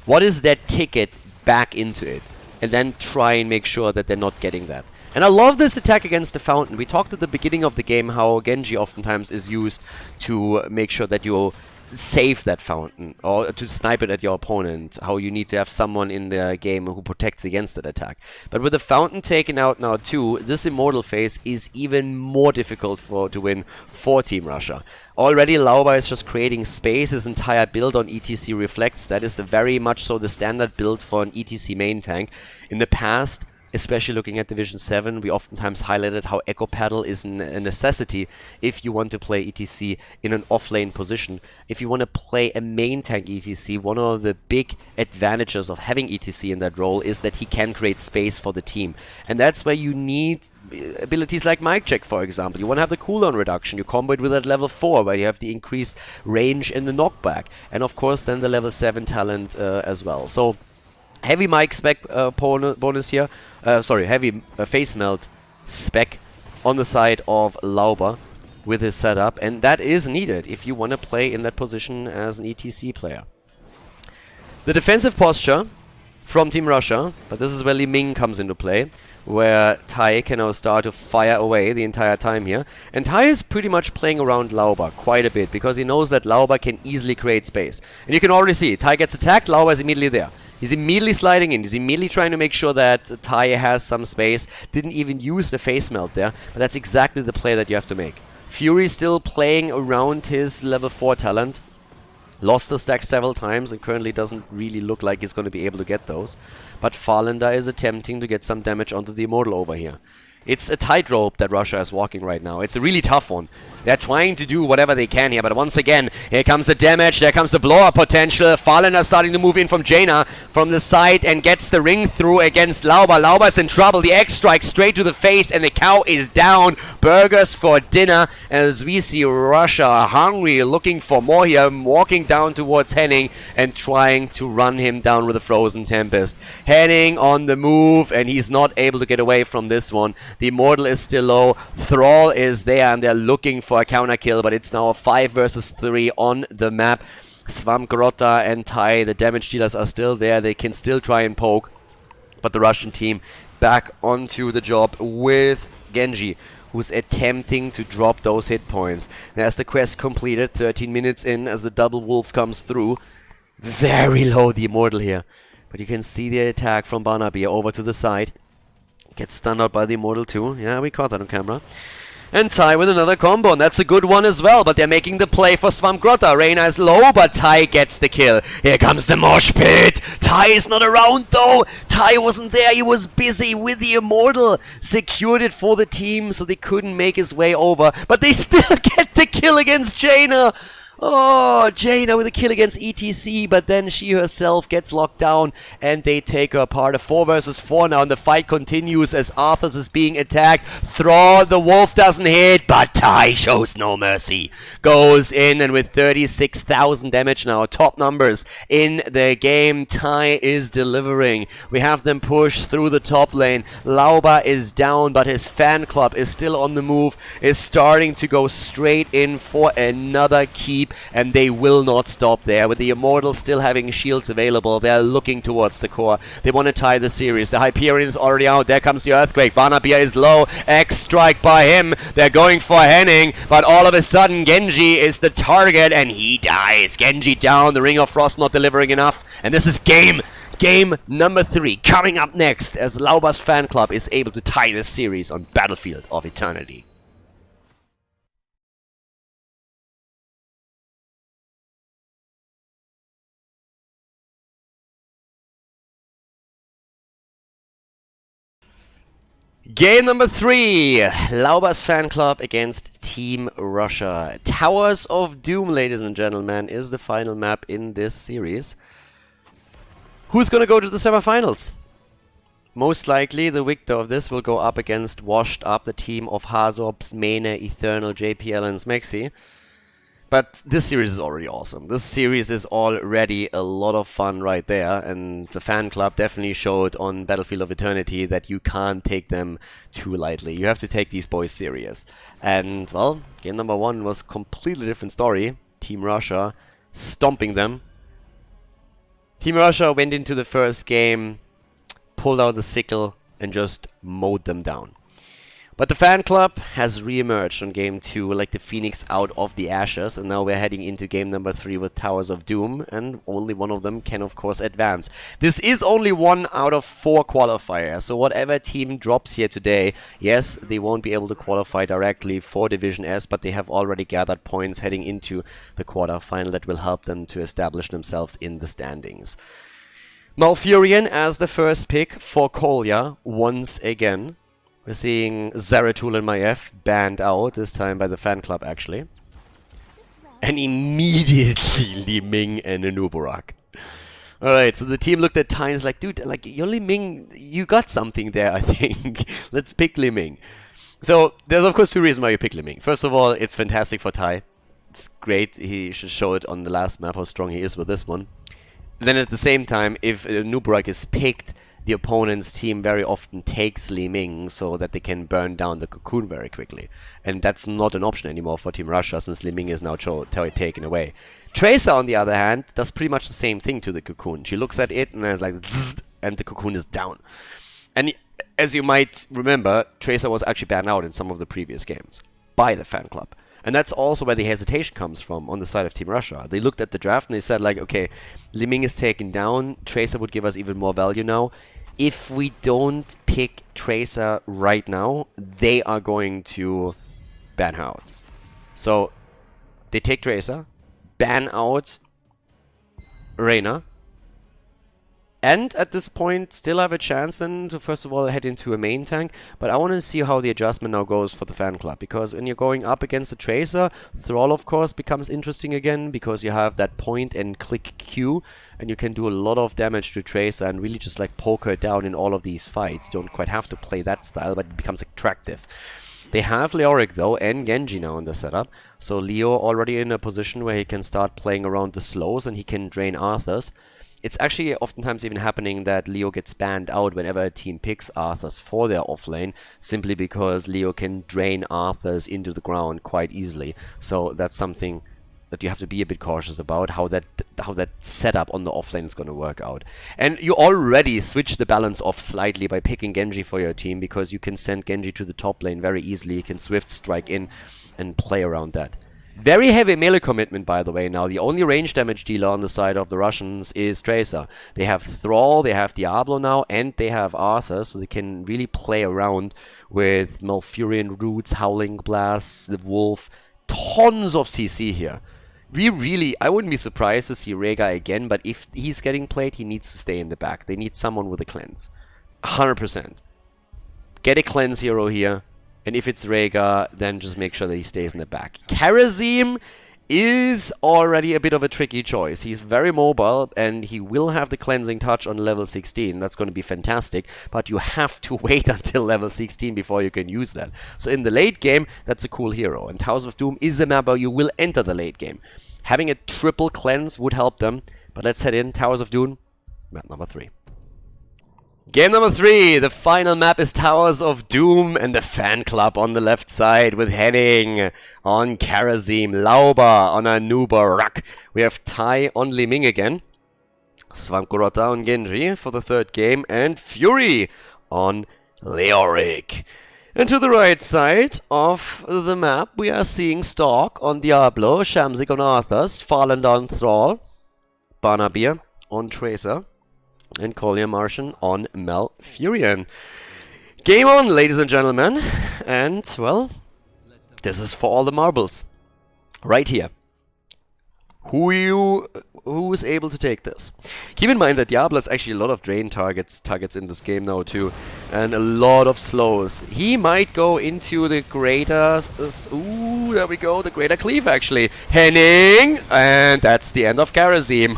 What is their ticket back into it? And then try and make sure that they're not getting that. And I love this attack against the fountain. We talked at the beginning of the game how Genji oftentimes is used to make sure that you save that fountain or to snipe it at your opponent, how you need to have someone in the game who protects against that attack. But with the fountain taken out now too, this Immortal phase is even more difficult to win for Team Russia. Already Lauber is just creating space. His entire build on ETC reflects that. Is very much so the standard build for an ETC main tank. In the past, especially looking at Division 7, we oftentimes highlighted how Echo Paddle is a necessity if you want to play ETC in an off-lane position. If you want to play a main tank ETC, one of the big advantages of having ETC in that role is that he can create space for the team. And that's where you need abilities like Mic Check, for example. You want to have the cooldown reduction. You combo it with that level 4, where you have the increased range and the knockback. And of course then the level 7 talent as well. So heavy mic spec bonus here. Heavy face melt spec on the side of Lauber with his setup, and that is needed if you want to play in that position as an ETC player. The defensive posture from Team Russia, but this is where Li Ming comes into play, where Tai can now start to fire away the entire time here. And Tai is pretty much playing around Lauber quite a bit, because he knows that Lauber can easily create space. And you can already see, Tai gets attacked, Lauber is immediately there. He's immediately sliding in, he's immediately trying to make sure that Tai has some space. Didn't even use the face melt there, but that's exactly the play that you have to make. Fury still playing around his level 4 talent. Lost the stack several times and currently doesn't really look like he's going to be able to get those. But Farlander is attempting to get some damage onto the Immortal over here. It's a tightrope that Russia is walking right now. It's a really tough one. They're trying to do whatever they can here, but once again, here comes the damage, there comes the blow-up potential. Farlander starting to move in from Jaina from the side and gets the ring through against Lauber. Lauber's in trouble, the X strike straight to the face, and the cow is down. Burgers for dinner, as we see Russia hungry, looking for more here, walking down towards Henning and trying to run him down with a Frozen Tempest. Henning on the move, and he's not able to get away from this one. The Immortal is still low, Thrall is there, and they're looking for a counter kill, but it's now a 5 versus 3 on the map. Svamkorotta and Tai, the damage dealers, are still there. They can still try and poke, but the Russian team back onto the job with Genji, who's attempting to drop those hit points. There's the quest completed, 13 minutes in as the double wolf comes through. Very low, the Immortal here. But you can see the attack from Barnaby over to the side. Gets stunned out by the Immortal too. Yeah, we caught that on camera. And Ty with another combo, and that's a good one as well, but they're making the play for Swamp Grotta. Reina is low, but Ty gets the kill. Here comes the mosh pit. Ty is not around though. Ty wasn't there, he was busy with the Immortal. Secured it for the team, so they couldn't make his way over, but they still get the kill against Jaina. Oh, Jaina with a kill against ETC, but then she herself gets locked down and they take her apart. A 4 versus 4 now, and the fight continues as Arthas is being attacked. Thrall, the wolf doesn't hit, but Ty shows no mercy. Goes in, and with 36,000 damage now, top numbers in the game, Ty is delivering. We have them push through the top lane. Lauber is down, but his fan club is still on the move, is starting to go straight in for another keep. And they will not stop there. With the Immortals still having shields available, they're looking towards the core. They want to tie the series. The Hyperion is already out. There comes the Earthquake. Barnaby is low. X-Strike by him. They're going for Henning, but all of a sudden Genji is the target and he dies. Genji down. The Ring of Frost not delivering enough. And this is game number 3 coming up next as Lobos Fan Club is able to tie this series on Battlefield of Eternity. Game number 3, Lobos Fan Club against Team Russia. Towers of Doom, ladies and gentlemen, is the final map in this series. Who's gonna go to the semifinals? Most likely the victor of this will go up against Washed Up, the team of Hazorps, Mane, Eternal, JPL and Smexy. But this series is already awesome. This series is already a lot of fun right there, and the fan club definitely showed on Battlefield of Eternity that you can't take them too lightly. You have to take these boys serious. And, well, game number 1 was a completely different story. Team Russia stomping them. Team Russia went into the first game, pulled out the sickle, and just mowed them down. But the fan club has re-emerged on game 2 like the phoenix out of the ashes, and now we're heading into game number 3 with Towers of Doom, and only one of them can of course advance. This is only 1 out of 4 qualifiers, so whatever team drops here today, yes, they won't be able to qualify directly for Division S, but they have already gathered points heading into the quarterfinal that will help them to establish themselves in the standings. Malfurion as the first pick for Kolya once again. We're seeing Zeratul and Maiev banned out, this time by the fan club actually. And immediately Li Ming and Anubarak. Alright, so the team looked at Ty and was like, dude, like, you're Li Ming, you got something there, I think. Let's pick Li Ming. So, there's of course 2 reasons why you pick Li Ming. First of all, it's fantastic for Ty. It's great, he should show it on the last map how strong he is with this one. Then at the same time, if Anubarak is picked, the opponent's team very often takes Li Ming so that they can burn down the Cocoon very quickly. And that's not an option anymore for Team Russia since Li Ming is now taken away. Tracer, on the other hand, does pretty much the same thing to the Cocoon. She looks at it and is like, zzz, and the Cocoon is down. And as you might remember, Tracer was actually banned out in some of the previous games by the fan club. And that's also where the hesitation comes from on the side of Team Russia. They looked at the draft and they said like, okay, Li Ming is taken down, Tracer would give us even more value now. If we don't pick Tracer right now, they are going to ban her out. So, they take Tracer, ban out Reina, and at this point still have a chance then to first of all head into a main tank. But I want to see how the adjustment now goes for the fan club, because when you're going up against the Tracer, Thrall of course becomes interesting again, because you have that point and click Q, and you can do a lot of damage to Tracer and really just like poke her down in all of these fights. You don't quite have to play that style, but it becomes attractive. They have Leoric though and Genji now in the setup, so Leo already in a position where he can start playing around the slows and he can drain Arthurs. It's actually oftentimes even happening that Leo gets banned out whenever a team picks Arthurs for their offlane, simply because Leo can drain Arthurs into the ground quite easily. So that's something that you have to be a bit cautious about how that setup on the offlane is going to work out. And you already switch the balance off slightly by picking Genji for your team, because you can send Genji to the top lane very easily. You can swift strike in and play around that. Very heavy melee commitment, by the way. Now, the only range damage dealer on the side of the Russians is Tracer. They have Thrall, they have Diablo now, and they have Arthur, so they can really play around with Malfurion Roots, Howling Blasts, the Wolf. Tons of CC here. I wouldn't be surprised to see Rhaegar again, but if he's getting played, he needs to stay in the back. They need someone with a cleanse. 100%. Get a cleanse hero here. And if it's Rhaegar, then just make sure that he stays in the back. Kharazim is already a bit of a tricky choice. He's very mobile, and he will have the cleansing touch on level 16. That's going to be fantastic, but you have to wait until level 16 before you can use that. So in the late game, that's a cool hero. And Towers of Doom is a map where you will enter the late game. Having a triple cleanse would help them, but let's head in. Towers of Doom, map number 3. Game number 3, the final map is Towers of Doom and the Fan Club on the left side with Henning on Kharazim, Lauber on Anubarak. We have Tai on Liming again, Svankurota on Genji for the third game, and Fury on Leoric. And to the right side of the map, we are seeing Stalk on Diablo, Shamzik on Arthas, Farland on Thrall, Barnabier on Tracer, and Collier Martian on Malfurion. Game on, ladies and gentlemen. And, well, this is for all the marbles. Right here. Who is able to take this? Keep in mind that Diablo has actually a lot of drain targets in this game now too, and a lot of slows. He might go into the greater... Ooh, there we go, the greater cleave actually. Henning! And that's the end of Kharazim.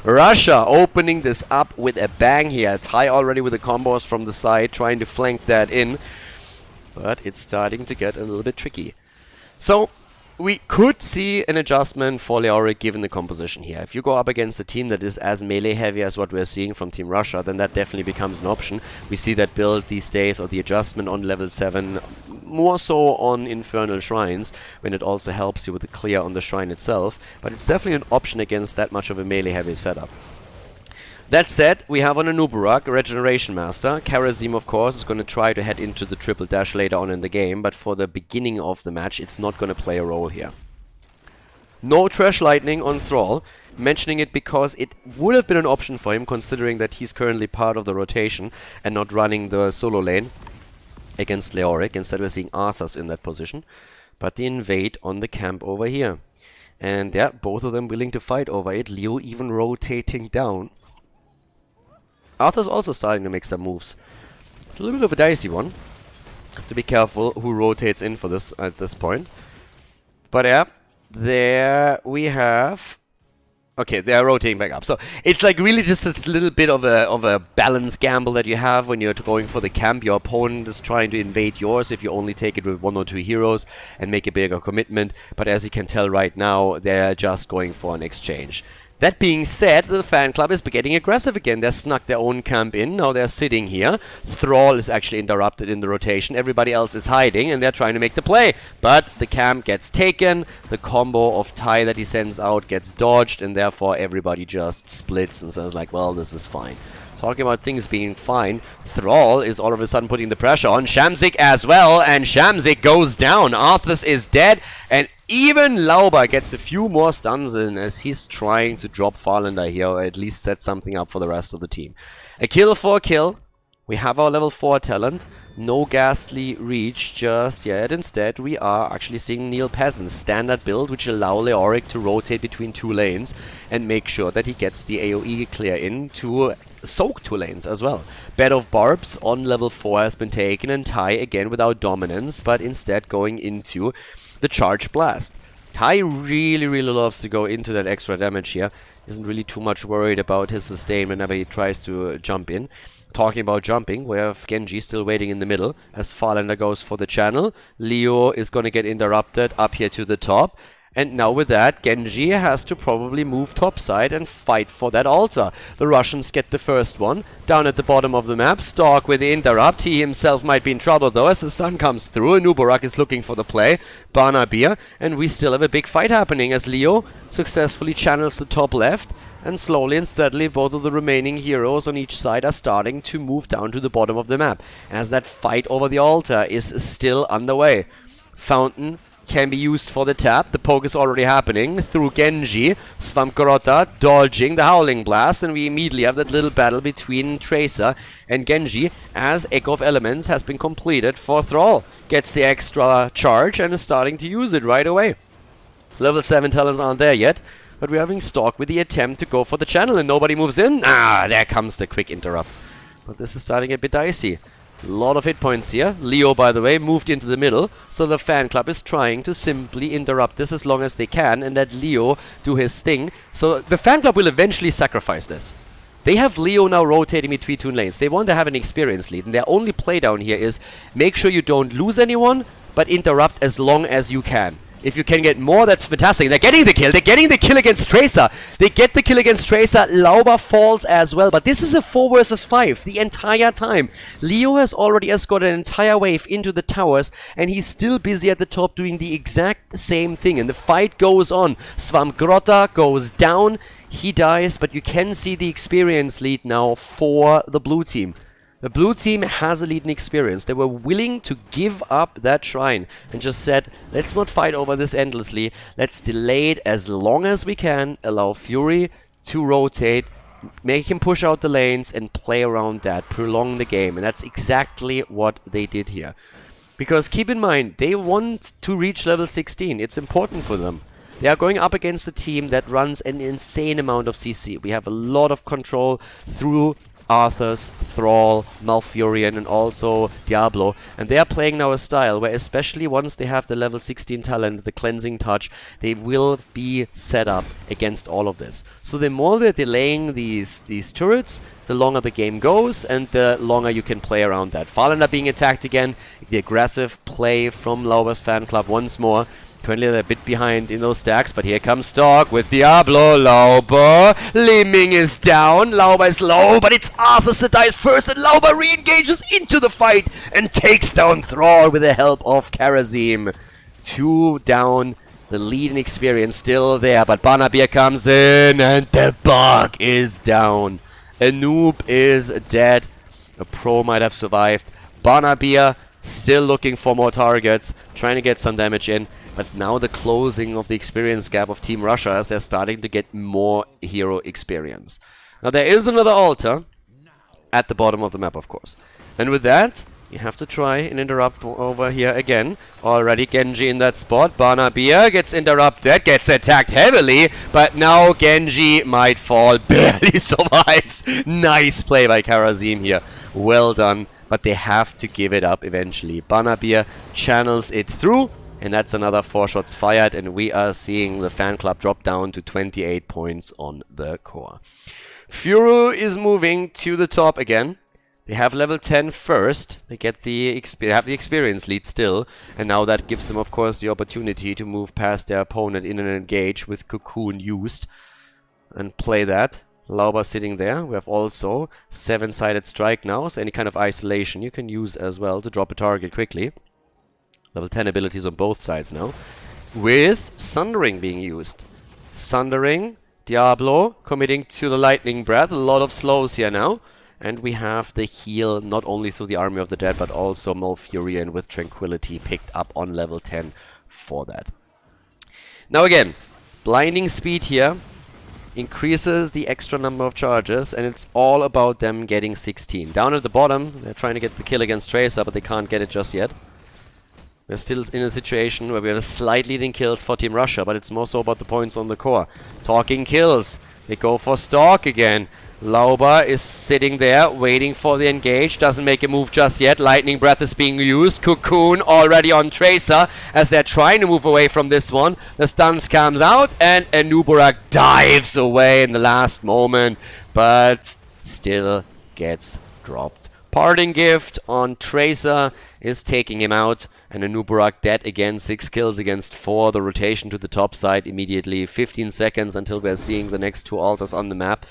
Russia opening this up with a bang here. Tai already with the combos from the side, trying to flank that in. But it's starting to get a little bit tricky. So, we could see an adjustment for Leoric given the composition here. If you go up against a team that is as melee heavy as what we're seeing from Team Russia, then that definitely becomes an option. We see that build these days, or the adjustment on level 7, more so on Infernal Shrines, when it also helps you with the clear on the shrine itself. But it's definitely an option against that much of a melee heavy setup. That said, we have on Anubarak a Regeneration Master. Kharazim, of course, is going to try to head into the triple dash later on in the game, but for the beginning of the match, it's not going to play a role here. No Trash Lightning on Thrall, mentioning it because it would have been an option for him, considering that he's currently part of the rotation and not running the solo lane against Leoric. Instead, we're seeing Arthas in that position, but the invade on the camp over here. And yeah, both of them willing to fight over it, Leo even rotating down. Arthur's also starting to make some moves. It's a little bit of a dicey one. Have to be careful who rotates in for this at this point. But yeah, there we have... Okay, they are rotating back up. So it's like really just this little bit of a balance gamble that you have when you're going for the camp. Your opponent is trying to invade yours if you only take it with 1 or 2 heroes and make a bigger commitment. But as you can tell right now, they're just going for an exchange. That being said, the Fan Club is getting aggressive again. They snuck their own camp in. Now they're sitting here. Thrall is actually interrupted in the rotation. Everybody else is hiding, and they're trying to make the play. But the camp gets taken. The combo of Tai that he sends out gets dodged, and therefore everybody just splits and says like, well, this is fine. Talking about things being fine, Thrall is all of a sudden putting the pressure on Shamzik as well, and Shamzik goes down. Arthas is dead, and even Lauber gets a few more stuns in as he's trying to drop Farlander here, or at least set something up for the rest of the team. A kill for a kill. We have our level 4 talent. No ghastly reach just yet. Instead, we are actually seeing Neil Peasant's standard build, which allow Leoric to rotate between 2 lanes and make sure that he gets the AoE clear in to soak 2 lanes as well. Bed of Barbs on level 4 has been taken, and Tai again without dominance, but instead going into the Charge Blast. Tai really loves to go into that extra damage here. Isn't really too much worried about his sustain whenever he tries to jump in. Talking about jumping, we have Genji still waiting in the middle as Farlander goes for the channel. Leo is going to get interrupted up here to the top. And now with that, Genji has to probably move topside and fight for that altar. The Russians get the first one. Down at the bottom of the map, Stork with the interrupt. He himself might be in trouble though as the stun comes through. Nuborak is looking for the play. Barnabier. And we still have a big fight happening as Leo successfully channels the top left. And slowly and steadily both of the remaining heroes on each side are starting to move down to the bottom of the map. As that fight over the altar is still underway. Fountain can be used for the tap. The poke is already happening through Genji. Svampgarota dodging the Howling Blast, and we immediately have that little battle between Tracer and Genji as Echo of Elements has been completed for Thrall. Gets the extra charge and is starting to use it right away. Level 7 talents aren't there yet, but we're having Stork with the attempt to go for the channel and nobody moves in. Ah, there comes the quick interrupt. But this is starting a bit dicey. A lot of hit points here. Leo, by the way, moved into the middle, so the fan club is trying to simply interrupt this as long as they can and let Leo do his thing. So the fan club will eventually sacrifice this. They have Leo now rotating between two lanes. They want to have an experience lead, and their only play down here is make sure you don't lose anyone, but interrupt as long as you can. If you can get more, that's fantastic. They're getting the kill. They're getting the kill against Tracer. They get the kill against Tracer. Lauber falls as well. But this is a 4 versus 5 the entire time. Leo has already escorted an entire wave into the towers, and he's still busy at the top doing the exact same thing. And the fight goes on. Svampgarota goes down. He dies, but you can see the experience lead now for the blue team. The blue team has a lead in experience. They were willing to give up that shrine and just said, let's not fight over this endlessly. Let's delay it as long as we can, allow Fury to rotate, make him push out the lanes and play around that, prolong the game. And that's exactly what they did here. Because keep in mind, they want to reach level 16. It's important for them. They are going up against a team that runs an insane amount of CC. We have a lot of control through Arthas, Thrall, Malfurion and also Diablo, and they are playing now a style where especially once they have the level 16 talent, the cleansing touch, they will be set up against all of this. So the more they're delaying these turrets, the longer the game goes and the longer you can play around that. Farlander being attacked again, the aggressive play from Lobos Fan Club once more. Currently they're a bit behind in those stacks, but here comes Stork with Diablo. Lauber. Liming is down. Lauber is low, but it's Arthas that dies first, and Lauber re-engages into the fight and takes down Thrall with the help of Karazim. 2 down. The lead in experience still there, but Barnabier comes in, and the bug is down. A noob is dead. A pro might have survived. Barnabier still looking for more targets, trying to get some damage in. But now the closing of the experience gap of Team Russia as they're starting to get more hero experience. Now there is another altar at the bottom of the map, of course. And with that, you have to try and interrupt over here again. Already Genji in that spot. Barnabier gets interrupted, gets attacked heavily, but now Genji might fall. Barely survives. Nice play by Karazim here. Well done. But they have to give it up eventually. Barnabier channels it through. And that's another 4 shots fired, and we are seeing the fan club drop down to 28 points on the core. Furu is moving to the top again. They have level 10 first. They get the have the experience lead still, and now that gives them, of course, the opportunity to move past their opponent in an engage with Cocoon used and play that. Lauber sitting there. We have also 7-sided strike now, so any kind of isolation you can use as well to drop a target quickly. Level 10 abilities on both sides now. With Sundering being used. Sundering, Diablo committing to the Lightning Breath. A lot of slows here now. And we have the heal not only through the Army of the Dead, but also Malfurion with Tranquility picked up on level 10 for that. Now again, blinding speed here increases the extra number of charges, and it's all about them getting 16. Down at the bottom, they're trying to get the kill against Tracer, but they can't get it just yet. We're still in a situation where we have a slight lead in kills for Team Russia, but it's more so about the points on the core. Talking kills. They go for Stork again. Lauber is sitting there, waiting for the engage. Doesn't make a move just yet. Lightning Breath is being used. Cocoon already on Tracer as they're trying to move away from this one. The stuns comes out, and Nuborak dives away in the last moment, but still gets dropped. Parting Gift on Tracer is taking him out, And Anubarak dead again, 6 kills against 4. The rotation to the top side immediately. 15 seconds until we're seeing the next 2 altars on the map.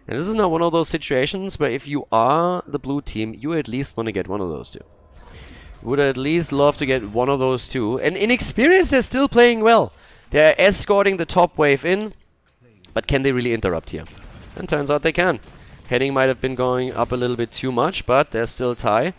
And this is now one of those situations where if you are the blue team, you at least want to get one of those 2. Would at least love to get one of those 2. And in experience, they're still playing well. They're escorting the top wave in. But can they really interrupt here? And turns out they can. Heading might have been going up a little bit too much, but there's still Ty,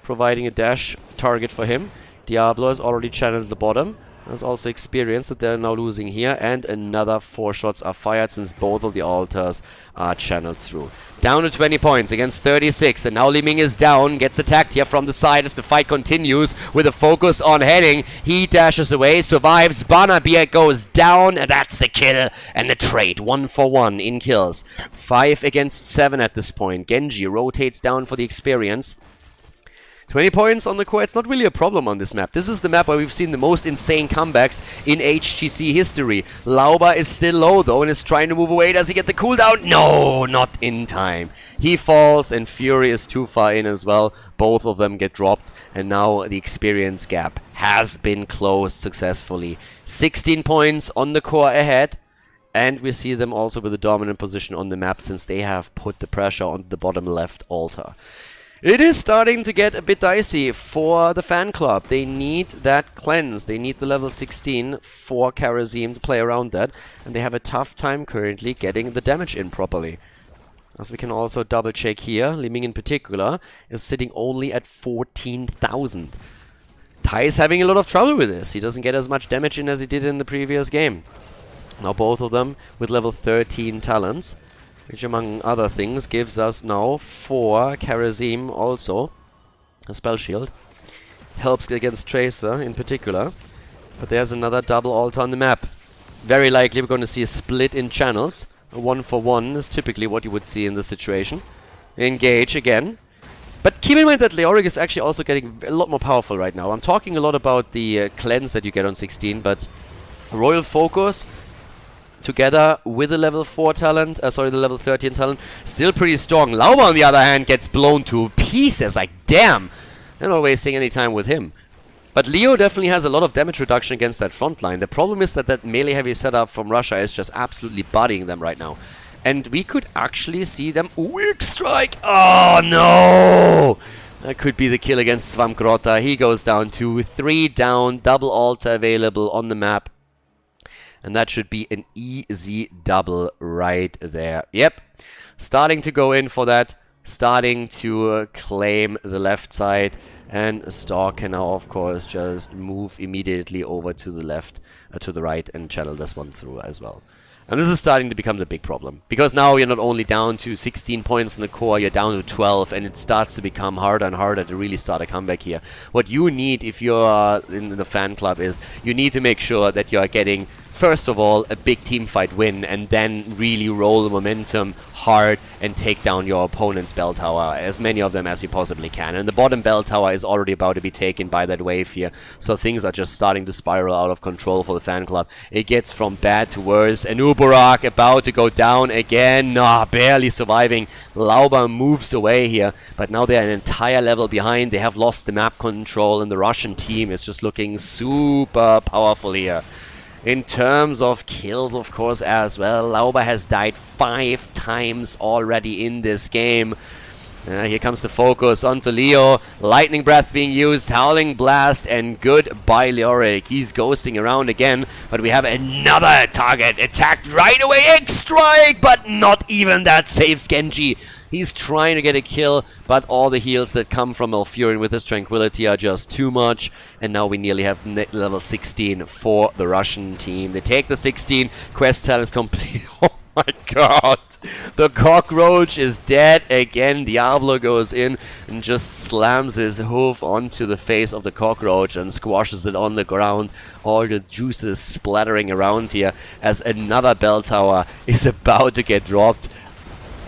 providing a dash target for him. Diablo has already channeled the bottom. There's also experience that they're now losing here, and another 4 shots are fired since both of the altars are channeled through. Down to 20 points against 36, and now Li Ming is down, gets attacked here from the side as the fight continues with a focus on Heading. He dashes away, survives, Banabir goes down, and that's the kill and the trade. 1 for 1 in kills. 5 against 7 at this point. Genji rotates down for the experience. 20 points on the core, it's not really a problem on this map. This is the map where we've seen the most insane comebacks in HGC history. Lauber is still low though and is trying to move away. Does he get the cooldown? No, not in time. He falls and Fury is too far in as well. Both of them get dropped and now the experience gap has been closed successfully. 16 points on the core ahead. And we see them also with a dominant position on the map since they have put the pressure on the bottom left altar. It is starting to get a bit dicey for the fan club. They need that cleanse. They need the level 16 for Karazim to play around that. And they have a tough time currently getting the damage in properly. As we can also double check here, Li Ming in particular is sitting only at 14,000. Tai is having a lot of trouble with this. He doesn't get as much damage in as he did in the previous game. Now both of them with level 13 talents. Which among other things gives us now for Karazim also a spell shield. Helps against Tracer in particular. But there's another double altar on the map. Very likely we're going to see a split in channels. A 1 for 1 is typically what you would see in this situation. Engage again. But keep in mind that Leoric is actually also getting a lot more powerful right now. I'm talking a lot about the cleanse that you get on 16, but Royal Focus together with the level 4 talent, the level 13 talent, still pretty strong. Lauber, on the other hand, gets blown to pieces. Like, damn! They're not wasting any time with him. But Leo definitely has a lot of damage reduction against that front line. The problem is that that melee-heavy setup from Russia is just absolutely bodying them right now. And we could actually see them... Weak strike! Oh, no! That could be the kill against Svamgrota. He goes down to 3 down, double altar available on the map. And that should be an easy double right there. Yep. Starting to go in for that. Starting to claim the left side. And Stork can now, of course, just move immediately over to the left, to the right, and channel this one through as well. And this is starting to become the big problem. Because now you're not only down to 16 points in the core, you're down to 12. And it starts to become harder and harder to really start a comeback here. What you need if you're in the fan club is you need to make sure that you're getting... First of all, a big team fight win, and then really roll the momentum hard and take down your opponent's bell tower, as many of them as you possibly can. And the bottom bell tower is already about to be taken by that wave here, so things are just starting to spiral out of control for the fan club. It gets from bad to worse. Anubarak about to go down again, barely surviving. Lauber moves away here, but now they're an entire level behind. They have lost the map control, and the Russian team is just looking super powerful here. In terms of kills, of course, as well, Lauber has died 5 times already in this game. Here comes the focus onto Leo. Lightning Breath being used, Howling Blast, and goodbye Leoric. He's ghosting around again, but we have another target attacked right away. X-Strike, but not even that saves Genji. He's trying to get a kill, but all the heals that come from Malfurion with his Tranquility are just too much. And now we nearly have level 16 for the Russian team. They take the 16. Quest talent is complete. Oh my god. The cockroach is dead again. Diablo goes in and just slams his hoof onto the face of the cockroach and squashes it on the ground. All the juices splattering around here as another bell tower is about to get dropped.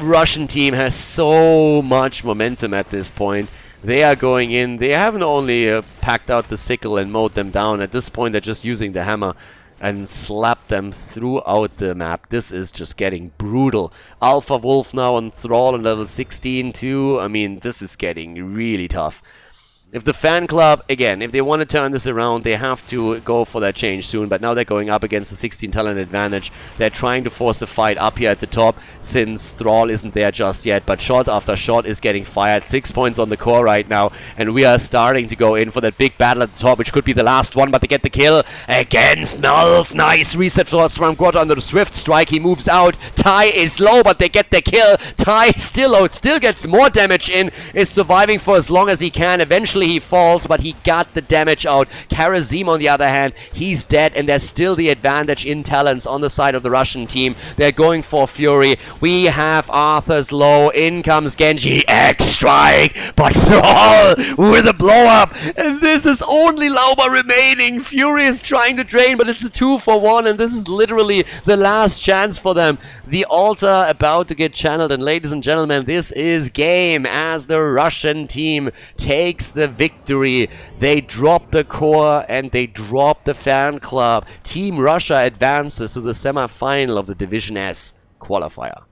Russian team has so much momentum at this point. They are going in. They haven't only packed out the sickle and mowed them down. At this point, they're just using the hammer and slap them throughout the map. This is just getting brutal. Alpha Wolf now on Thrall on level 16 too. I mean, this is getting really tough. If the fan club, again, if they want to turn this around, they have to go for that change soon. But now they're going up against the 16 talent advantage. They're trying to force the fight up here at the top since Thrall isn't there just yet. But shot after shot is getting fired. 6 points on the core right now. And we are starting to go in for that big battle at the top, which could be the last one. But they get the kill against Nulf. Nice reset for Storm Qualifier under the Swift Strike. He moves out. Tai is low, but they get the kill. Tai still low. It still gets more damage in. Is surviving for as long as he can. Eventually he falls, but he got the damage out. Karazim, on the other hand, he's dead, and there's still the advantage in talents on the side of the Russian team. They're going for Fury. We have Arthur's low. In comes Genji. X-Strike, but Thrall with a blow-up. And this is only Lauber remaining. Fury is trying to drain, but it's a 2-for-1, and this is literally the last chance for them. The altar about to get channeled, and ladies and gentlemen, this is game as the Russian team takes the victory. They drop the core and they drop the fan club. Team Russia advances to the semi-final of the Division S Qualifier.